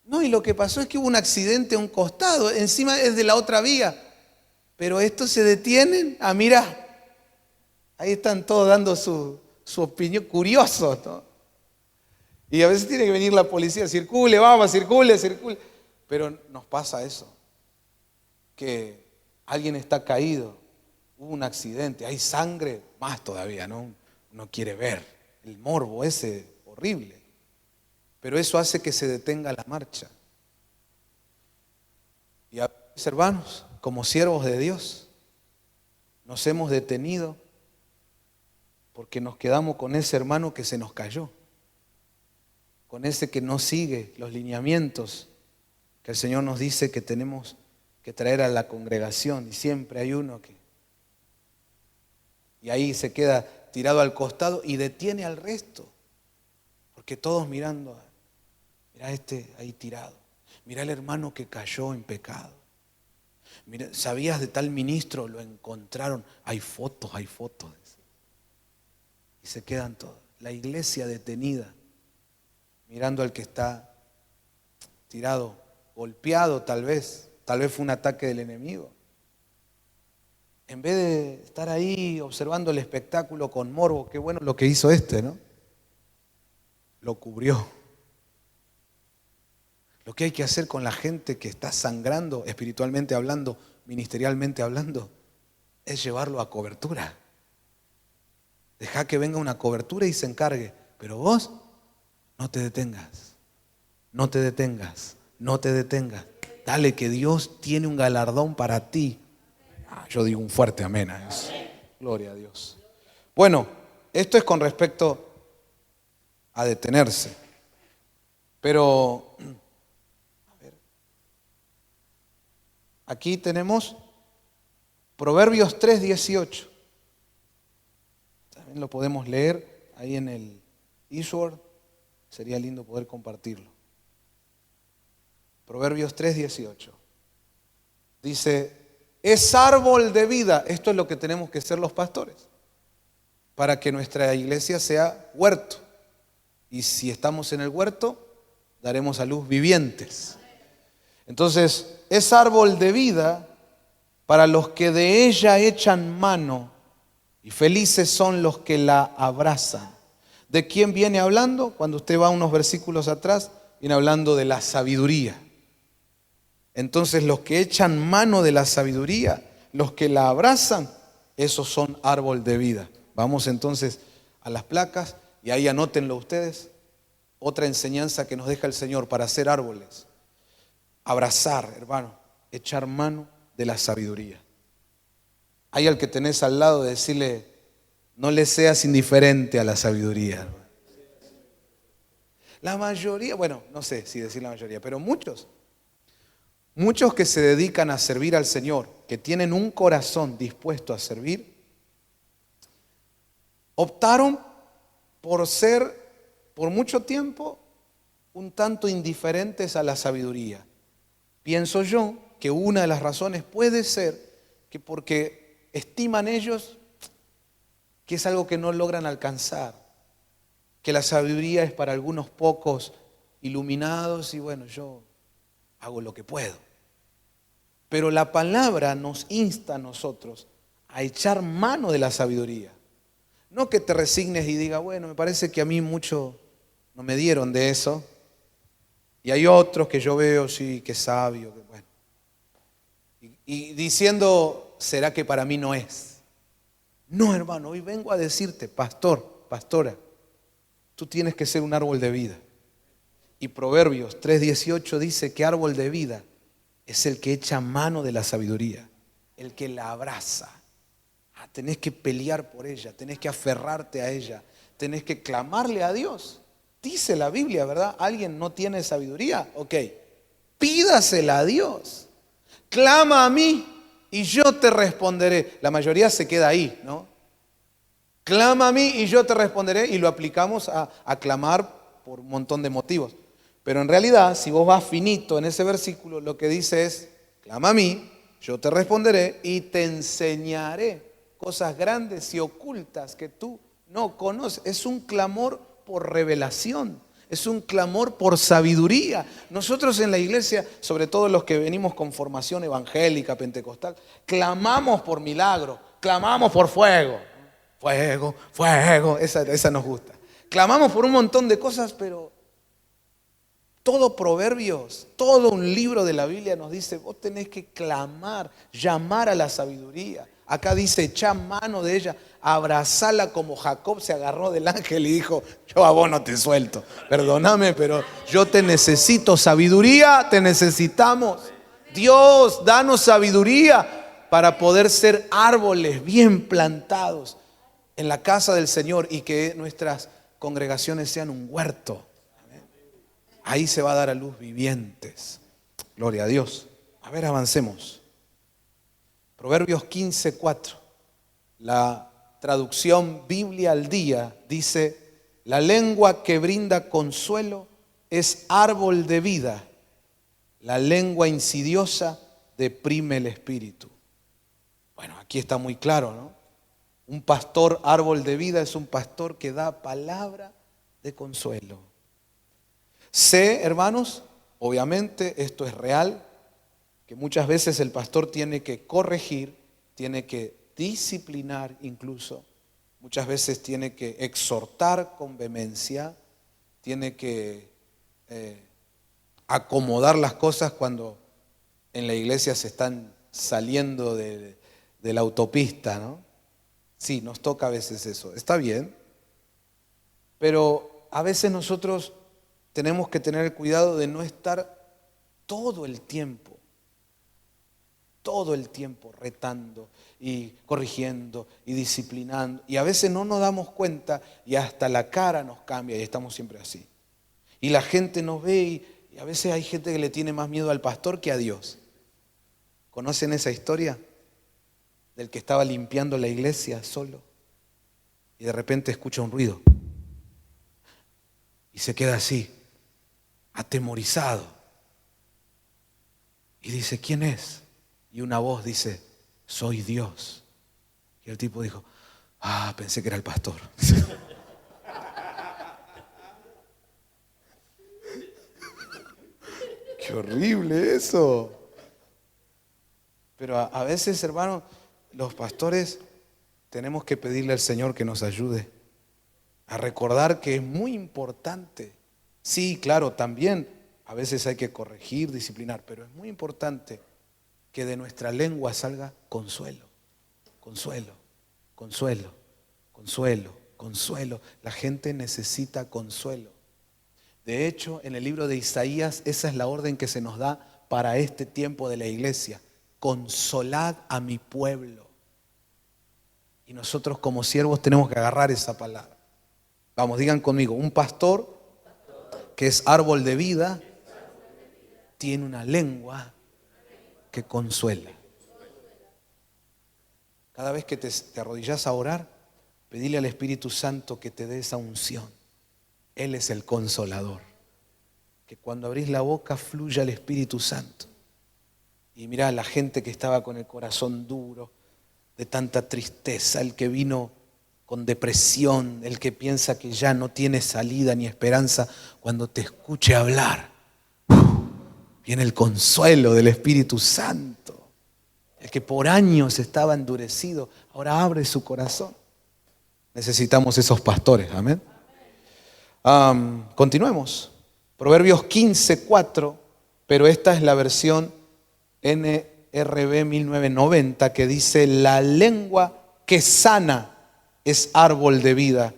No, y lo que pasó es que hubo un accidente a un costado, encima es de la otra vía. Pero estos se detienen, mirá, ahí están todos dando su opinión, curiosos, ¿no? Y a veces tiene que venir la policía, circule, vamos, circule. Pero nos pasa eso, que alguien está caído, hubo un accidente, hay sangre, más todavía, ¿no? Uno quiere ver el morbo ese horrible. Pero eso hace que se detenga la marcha. Y a veces, hermanos, como siervos de Dios, nos hemos detenido porque nos quedamos con ese hermano que se nos cayó, con ese que no sigue los lineamientos que el Señor nos dice que tenemos que traer a la congregación. Y siempre hay uno y ahí se queda tirado al costado y detiene al resto, porque todos mirando, mira este ahí tirado, mira el hermano que cayó en pecado, mira, ¿sabías de tal ministro? Lo encontraron, hay fotos. Y se quedan todos, la iglesia detenida, mirando al que está tirado, golpeado tal vez fue un ataque del enemigo. En vez de estar ahí observando el espectáculo con morbo, qué bueno lo que hizo ¿no? Lo cubrió. Lo que hay que hacer con la gente que está sangrando, espiritualmente hablando, ministerialmente hablando, es llevarlo a cobertura. Deja que venga una cobertura y se encargue. Pero vos no te detengas. No te detengas. No te detengas. Dale, que Dios tiene un galardón para ti. Yo digo un fuerte amén a eso. Gloria a Dios. Bueno, esto es con respecto a detenerse. Pero, a ver, aquí tenemos Proverbios 3:18. También lo podemos leer ahí en el eSword. Sería lindo poder compartirlo. Proverbios 3:18. Dice, es árbol de vida. Esto es lo que tenemos que ser los pastores, para que nuestra iglesia sea huerto. Y si estamos en el huerto, daremos a luz vivientes. Entonces, es árbol de vida para los que de ella echan mano, y felices son los que la abrazan. ¿De quién viene hablando? Cuando usted va unos versículos atrás, viene hablando de la sabiduría. Entonces, los que echan mano de la sabiduría, los que la abrazan, esos son árbol de vida. Vamos entonces a las placas y ahí anótenlo ustedes. Otra enseñanza que nos deja el Señor para hacer árboles. Abrazar, hermano, echar mano de la sabiduría. Hay al que tenés al lado de decirle, no le seas indiferente a la sabiduría, hermano. La mayoría, bueno, no sé si decir la mayoría, pero muchos que se dedican a servir al Señor, que tienen un corazón dispuesto a servir, optaron por ser, por mucho tiempo, un tanto indiferentes a la sabiduría. Pienso yo que una de las razones puede ser que porque estiman ellos que es algo que no logran alcanzar, que la sabiduría es para algunos pocos iluminados y bueno, yo hago lo que puedo. Pero la palabra nos insta a nosotros a echar mano de la sabiduría. No que te resignes y digas, bueno, me parece que a mí mucho no me dieron de eso. Y hay otros que yo veo, sí, que sabio, que bueno. Y diciendo, ¿será que para mí no es? No, hermano, hoy vengo a decirte, pastor, pastora, tú tienes que ser un árbol de vida. Y Proverbios 3:18 dice que árbol de vida es el que echa mano de la sabiduría, el que la abraza. Tenés que pelear por ella, tenés que aferrarte a ella, tenés que clamarle a Dios. Dice la Biblia, ¿verdad? ¿Alguien no tiene sabiduría? Ok, pídasela a Dios. Clama a mí y yo te responderé. La mayoría se queda ahí, ¿no? Clama a mí y yo te responderé, y lo aplicamos a clamar por un montón de motivos. Pero en realidad, si vos vas finito en ese versículo, lo que dice es, clama a mí, yo te responderé y te enseñaré cosas grandes y ocultas que tú no conoces. Es un clamor por revelación, es un clamor por sabiduría. Nosotros en la iglesia, sobre todo los que venimos con formación evangélica, pentecostal, clamamos por milagro, clamamos por fuego. Fuego, fuego, esa nos gusta. Clamamos por un montón de cosas, pero todo Proverbios, todo un libro de la Biblia nos dice, vos tenés que clamar, llamar a la sabiduría. Acá dice, echá mano de ella, abrazala como Jacob se agarró del ángel y dijo, yo a vos no te suelto, perdóname, pero yo te necesito. Sabiduría, te necesitamos. Dios, danos sabiduría para poder ser árboles bien plantados en la casa del Señor y que nuestras congregaciones sean un huerto. Ahí se va a dar a luz vivientes. Gloria a Dios. A ver, avancemos. Proverbios 15:4. La traducción Biblia al día dice, la lengua que brinda consuelo es árbol de vida. La lengua insidiosa deprime el espíritu. Bueno, aquí está muy claro, ¿no? Un pastor árbol de vida es un pastor que da palabra de consuelo. Sé, hermanos, obviamente esto es real, que muchas veces el pastor tiene que corregir tiene que disciplinar incluso, muchas veces tiene que exhortar con vehemencia, tiene que acomodar las cosas cuando en la iglesia se están saliendo de la autopista, ¿no? Sí, nos toca a veces eso, está bien, pero a veces nosotros tenemos que tener el cuidado de no estar todo el tiempo retando y corrigiendo y disciplinando. Y a veces no nos damos cuenta y hasta la cara nos cambia y estamos siempre así. Y la gente nos ve y a veces hay gente que le tiene más miedo al pastor que a Dios. ¿Conocen esa historia? Del que estaba limpiando la iglesia solo y de repente escucha un ruido y se queda así, atemorizado. Y dice, ¿quién es? Y una voz dice, soy Dios. Y el tipo dijo, pensé que era el pastor. Qué horrible eso. Pero a veces, hermano, los pastores tenemos que pedirle al Señor que nos ayude a recordar que es muy importante. Sí, claro, también a veces hay que corregir, disciplinar, pero es muy importante que de nuestra lengua salga consuelo, consuelo, consuelo, consuelo, consuelo. La gente necesita consuelo. De hecho, en el libro de Isaías, esa es la orden que se nos da para este tiempo de la iglesia. Consolad a mi pueblo. Y nosotros como siervos tenemos que agarrar esa palabra. Vamos, digan conmigo, un pastor que es árbol de vida tiene una lengua que consuela. Cada vez que te arrodillas a orar, pedile al Espíritu Santo que te dé esa unción. Él es el consolador. Que cuando abrís la boca fluya el Espíritu Santo. Y mirá la gente que estaba con el corazón duro, de tanta tristeza, el que vino con depresión, el que piensa que ya no tiene salida ni esperanza, cuando te escuche hablar, viene el consuelo del Espíritu Santo. El que por años estaba endurecido, ahora abre su corazón. Necesitamos esos pastores, amén. Continuemos. Proverbios 15:4, pero esta es la versión NRB 1990, que dice, la lengua que sana es árbol de vida,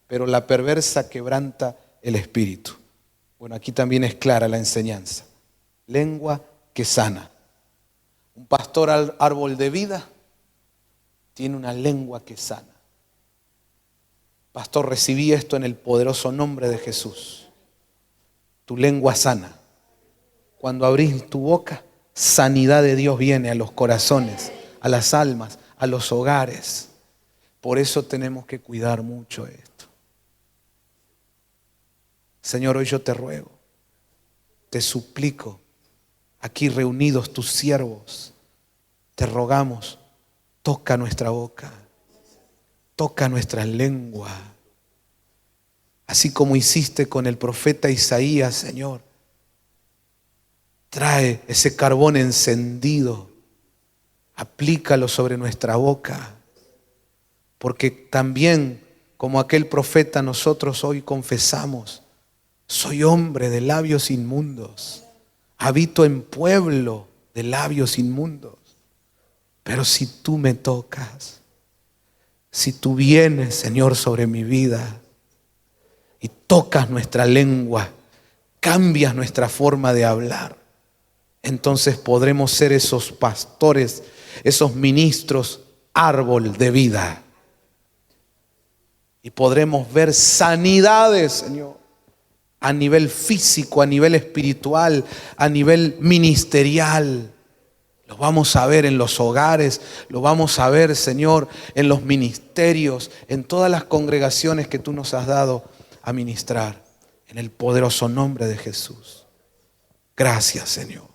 pero la perversa quebranta el espíritu. Bueno, aquí también es clara la enseñanza. Lengua que sana. Un pastor árbol de vida tiene una lengua que sana. Pastor, recibí esto en el poderoso nombre de Jesús. Tu lengua sana. Cuando abrís tu boca, sanidad de Dios viene a los corazones, a las almas, a los hogares. Por eso tenemos que cuidar mucho esto. Señor, hoy yo te ruego, te suplico, aquí reunidos tus siervos, te rogamos, toca nuestra boca, toca nuestra lengua, así como hiciste con el profeta Isaías, Señor. Trae ese carbón encendido, aplícalo sobre nuestra boca, porque también como aquel profeta nosotros hoy confesamos, soy hombre de labios inmundos, habito en pueblo de labios inmundos, pero si tú me tocas, si tú vienes, Señor, sobre mi vida y tocas nuestra lengua, cambias nuestra forma de hablar, entonces podremos ser esos pastores, esos ministros, árbol de vida. Y podremos ver sanidades, Señor, a nivel físico, a nivel espiritual, a nivel ministerial. Lo vamos a ver en los hogares, lo vamos a ver, Señor, en los ministerios, en todas las congregaciones que tú nos has dado a ministrar. En el poderoso nombre de Jesús. Gracias, Señor.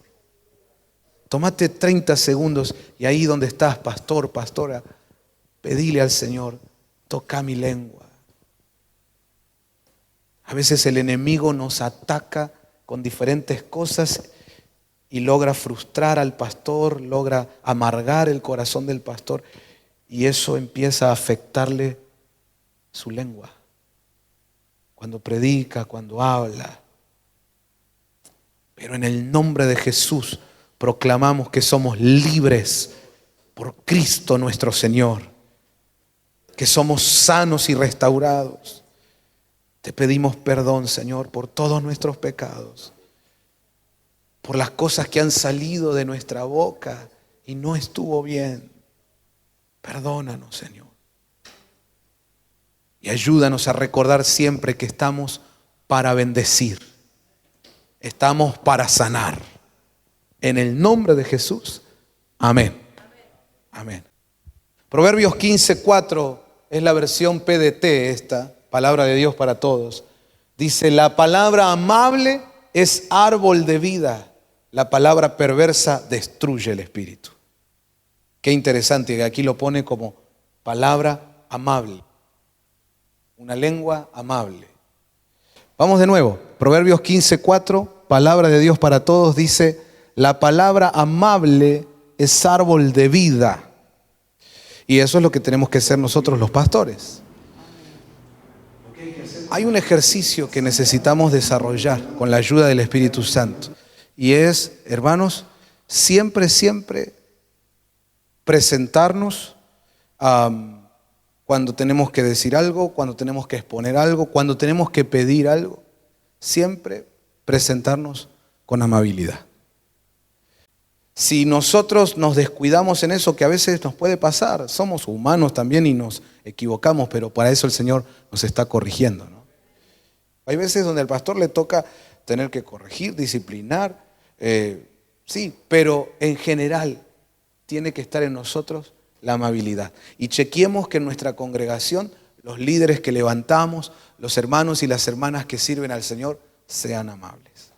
Tómate 30 segundos y ahí donde estás, pastor, pastora, pedile al Señor, toca mi lengua. A veces el enemigo nos ataca con diferentes cosas y logra frustrar al pastor, logra amargar el corazón del pastor, y eso empieza a afectarle su lengua. Cuando predica, cuando habla. Pero en el nombre de Jesús proclamamos que somos libres por Cristo nuestro Señor, que somos sanos y restaurados. Te pedimos perdón, Señor, por todos nuestros pecados, por las cosas que han salido de nuestra boca y no estuvo bien. Perdónanos, Señor. Y ayúdanos a recordar siempre que estamos para bendecir. Estamos para sanar. En el nombre de Jesús. Amén. Amén. Proverbios 15:4 es la versión PDT, esta palabra de Dios para todos. Dice: la palabra amable es árbol de vida. La palabra perversa destruye el espíritu. Qué interesante que aquí lo pone como palabra amable. Una lengua amable. Vamos de nuevo. Proverbios 15:4, palabra de Dios para todos, dice: la palabra amable es árbol de vida. Y eso es lo que tenemos que hacer nosotros los pastores. Hay un ejercicio que necesitamos desarrollar con la ayuda del Espíritu Santo. Y es, hermanos, siempre presentarnos cuando tenemos que decir algo, cuando tenemos que exponer algo, cuando tenemos que pedir algo. Siempre presentarnos con amabilidad. Si nosotros nos descuidamos en eso, que a veces nos puede pasar, somos humanos también y nos equivocamos, pero para eso el Señor nos está corrigiendo, ¿no? Hay veces donde al pastor le toca tener que corregir, disciplinar, sí, pero en general tiene que estar en nosotros la amabilidad. Y chequeemos que en nuestra congregación los líderes que levantamos, los hermanos y las hermanas que sirven al Señor, sean amables.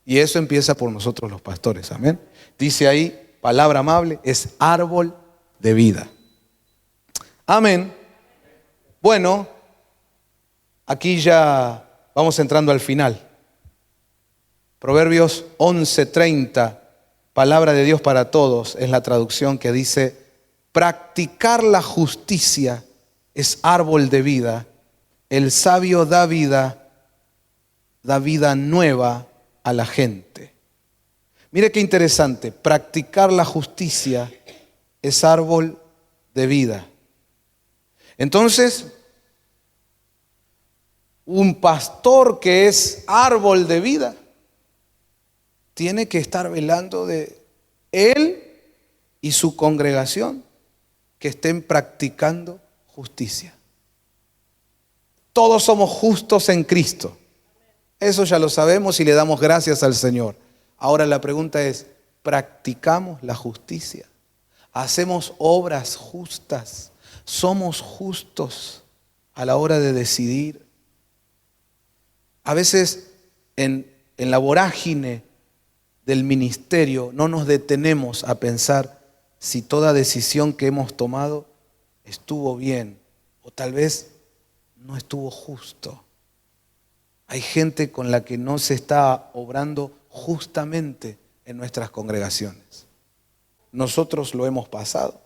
Y eso empieza por nosotros los pastores, amén. Dice ahí, palabra amable es árbol de vida. Amén. Bueno, aquí ya vamos entrando al final. Proverbios 11:30, palabra de Dios para todos, es la traducción que dice: practicar la justicia es árbol de vida. El sabio da vida nueva a la gente. Mire qué interesante, practicar la justicia es árbol de vida. Entonces, un pastor que es árbol de vida tiene que estar velando de él y su congregación que estén practicando justicia. Todos somos justos en Cristo. Eso ya lo sabemos y le damos gracias al Señor. Ahora la pregunta es, ¿practicamos la justicia? ¿Hacemos obras justas? ¿Somos justos a la hora de decidir? A veces en la vorágine del ministerio no nos detenemos a pensar si toda decisión que hemos tomado estuvo bien o tal vez no estuvo justo. Hay gente con la que no se está obrando justamente en nuestras congregaciones. Nosotros lo hemos pasado,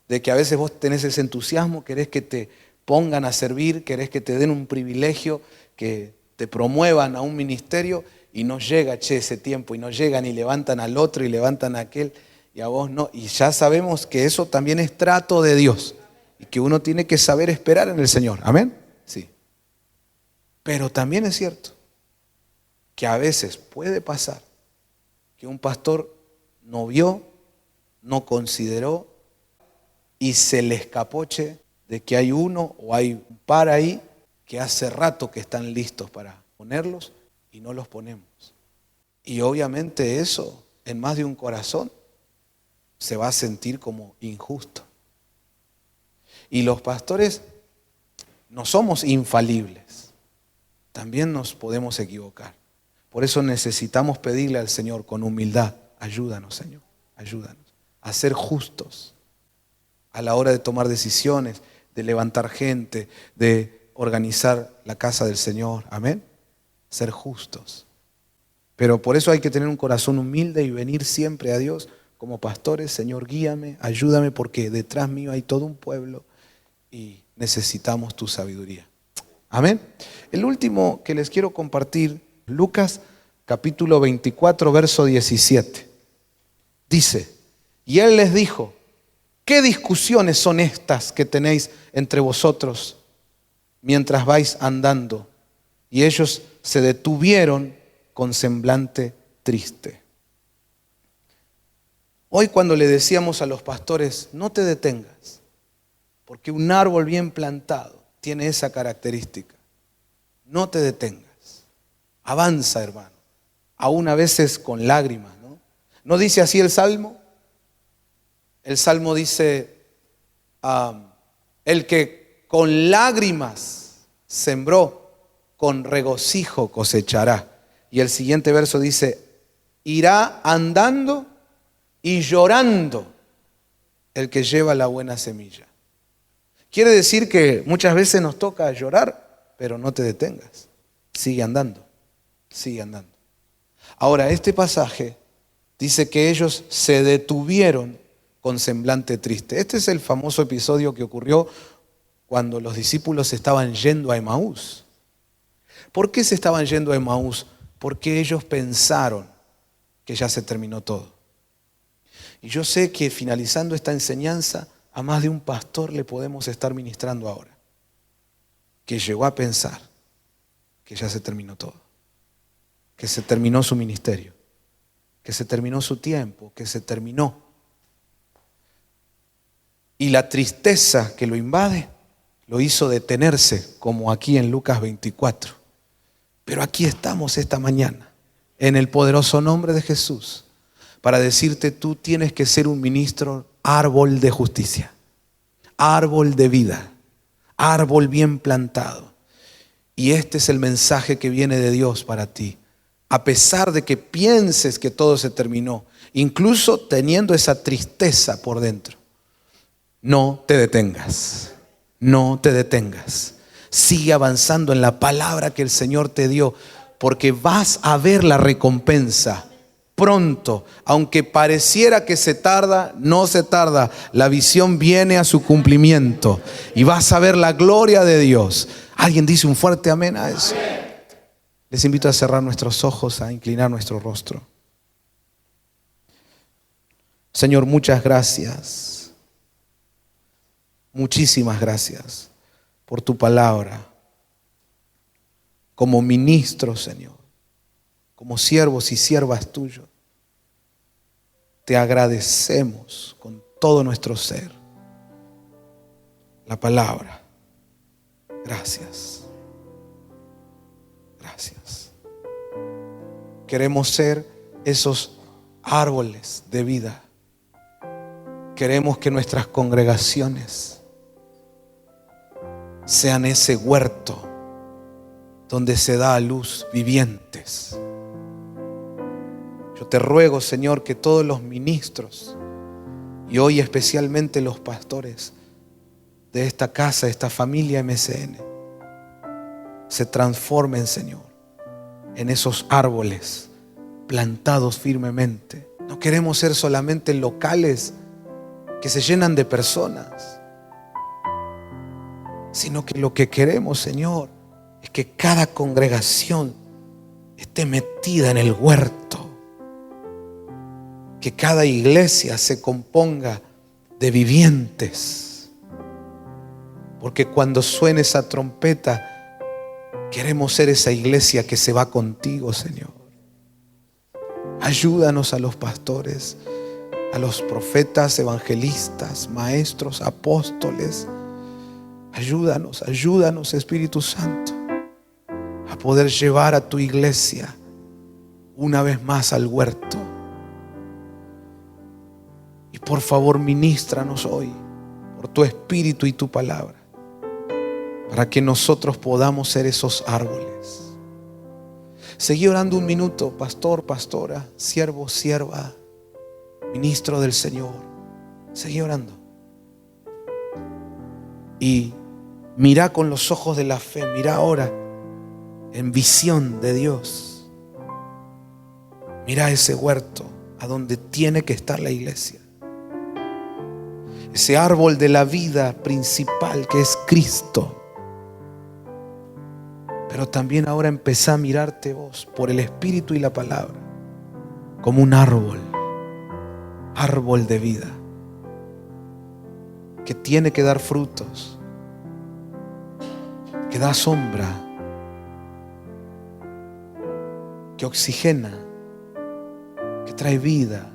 de que a veces vos tenés ese entusiasmo, querés que te pongan a servir, querés que te den un privilegio, que te promuevan a un ministerio y no llega, ese tiempo, y no llegan y levantan al otro y levantan a aquel y a vos no. Y ya sabemos que eso también es trato de Dios y que uno tiene que saber esperar en el Señor. ¿Amén? Sí. Pero también es cierto que a veces puede pasar que un pastor no vio, no consideró y se le escapoche de que hay uno o hay un par ahí que hace rato que están listos para ponerlos y no los ponemos. Y obviamente eso en más de un corazón se va a sentir como injusto. Y los pastores no somos infalibles. También nos podemos equivocar. Por eso necesitamos pedirle al Señor con humildad: ayúdanos, Señor, ayúdanos a ser justos a la hora de tomar decisiones, de levantar gente, de organizar la casa del Señor. Amén. Ser justos. Pero por eso hay que tener un corazón humilde y venir siempre a Dios como pastores. Señor, guíame, ayúdame, porque detrás mío hay todo un pueblo y necesitamos tu sabiduría. Amén. El último que les quiero compartir, Lucas capítulo 24, verso 17. Dice, y él les dijo, ¿qué discusiones son estas que tenéis entre vosotros mientras vais andando? Y ellos se detuvieron con semblante triste. Hoy cuando le decíamos a los pastores, no te detengas, porque un árbol bien plantado tiene esa característica. No te detengas. Avanza, hermano. Aún a veces con lágrimas, ¿no? ¿No dice así el Salmo? El Salmo dice, el que con lágrimas sembró, con regocijo cosechará. Y el siguiente verso dice, irá andando y llorando el que lleva la buena semilla. Quiere decir que muchas veces nos toca llorar, pero no te detengas. Sigue andando, sigue andando. Ahora, este pasaje dice que ellos se detuvieron con semblante triste. Este es el famoso episodio que ocurrió cuando los discípulos estaban yendo a Emaús. ¿Por qué se estaban yendo a Emaús? Porque ellos pensaron que ya se terminó todo. Y yo sé que finalizando esta enseñanza, a más de un pastor le podemos estar ministrando ahora, que llegó a pensar que ya se terminó todo, que se terminó su ministerio, que se terminó su tiempo, que se terminó. Y la tristeza que lo invade lo hizo detenerse, como aquí en Lucas 24. Pero aquí estamos esta mañana, en el poderoso nombre de Jesús, para decirte, tú tienes que ser un ministro árbol de justicia, árbol de vida, árbol bien plantado. Y este es el mensaje que viene de Dios para ti. A pesar de que pienses que todo se terminó, incluso teniendo esa tristeza por dentro, no te detengas, no te detengas. Sigue avanzando en la palabra que el Señor te dio, porque vas a ver la recompensa pronto. Aunque pareciera que se tarda, no se tarda. La visión viene a su cumplimiento y vas a ver la gloria de Dios. ¿Alguien dice un fuerte amén a eso? Les invito a cerrar nuestros ojos, a inclinar nuestro rostro. Señor, muchas gracias. Muchísimas gracias por tu palabra. Como ministro, Señor, como siervos y siervas tuyos, te agradecemos con todo nuestro ser la palabra. Gracias. Gracias. Queremos ser esos árboles de vida. Queremos que nuestras congregaciones sean ese huerto donde se da a luz vivientes. Yo te ruego, Señor, que todos los ministros y hoy especialmente los pastores de esta casa, de esta familia MCN, se transformen, Señor, en esos árboles plantados firmemente. No queremos ser solamente locales que se llenan de personas, sino que lo que queremos, Señor, es que cada congregación esté metida en el huerto, que cada iglesia se componga de vivientes, porque cuando suene esa trompeta queremos ser esa iglesia que se va contigo, Señor. Ayúdanos a los pastores, a los profetas, evangelistas, maestros, apóstoles. Ayúdanos, ayúdanos, Espíritu Santo, a poder llevar a tu iglesia una vez más al huerto. Y por favor, ministranos hoy por tu Espíritu y tu palabra, para que nosotros podamos ser esos árboles. Seguí orando un minuto, pastor, pastora, siervo, sierva, ministro del Señor. Seguí orando. Y mira con los ojos de la fe, mira ahora en visión de Dios. Mira ese huerto a donde tiene que estar la iglesia. Ese árbol de la vida principal que es Cristo. Pero también ahora empezá a mirarte vos por el Espíritu y la palabra como un árbol de vida, que tiene que dar frutos, que da sombra, que oxigena, que trae vida,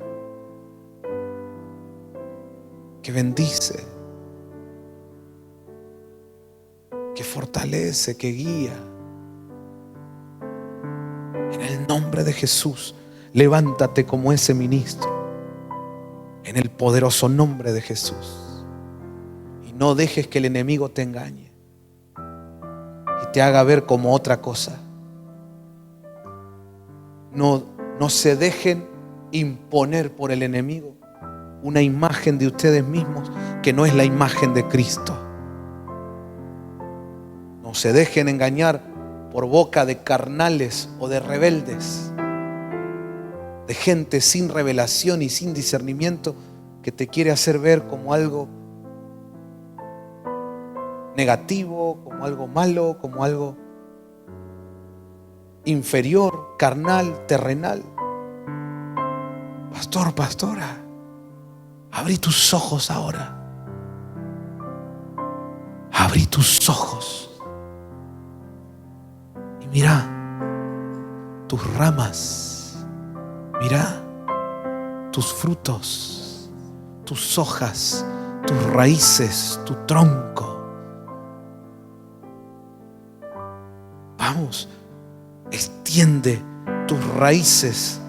que bendice, que fortalece, que guía. En el nombre de Jesús, levántate como ese ministro, en el poderoso nombre de Jesús. Y no dejes que el enemigo te engañe y te haga ver como otra cosa. No se dejen imponer por el enemigo una imagen de ustedes mismos que no es la imagen de Cristo. No se dejen engañar por boca de carnales o de rebeldes, de gente sin revelación y sin discernimiento, que te quiere hacer ver como algo negativo, como algo malo, como algo inferior, carnal, terrenal. Pastor, pastora, abrí tus ojos ahora. Abrí tus ojos y mira tus ramas, mira tus frutos, tus hojas, tus raíces, tu tronco. Vamos, extiende tus raíces.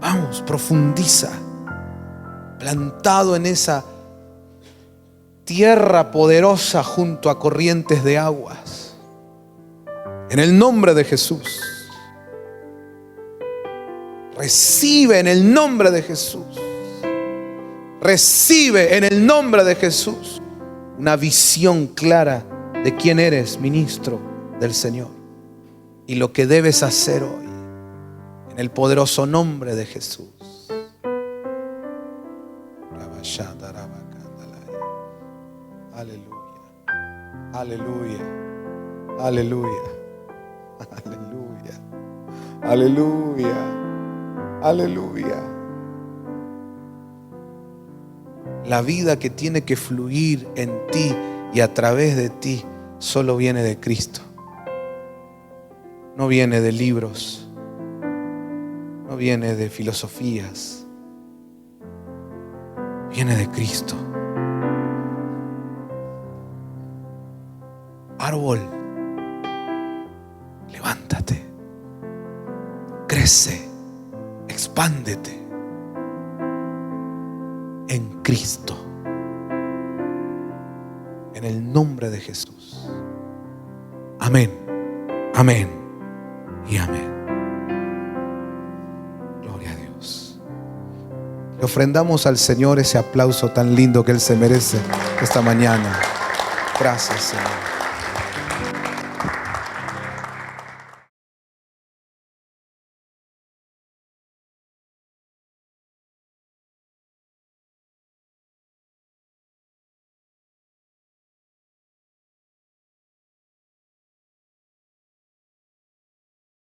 Vamos, profundiza, plantado en esa tierra poderosa junto a corrientes de aguas. En el nombre de Jesús. Recibe en el nombre de Jesús. Recibe en el nombre de Jesús una visión clara de quién eres, ministro del Señor, y lo que debes hacer hoy, en el poderoso nombre de Jesús. Aleluya, aleluya, aleluya, aleluya, aleluya, aleluya. La vida que tiene que fluir en ti y a través de ti solo viene de Cristo. No viene de libros, no viene de filosofías, viene de Cristo. Árbol, levántate, crece, expándete en Cristo. En el nombre de Jesús. Amén, amén y amén. Gloria a Dios. Le ofrendamos al Señor ese aplauso tan lindo que Él se merece esta mañana. Gracias, Señor.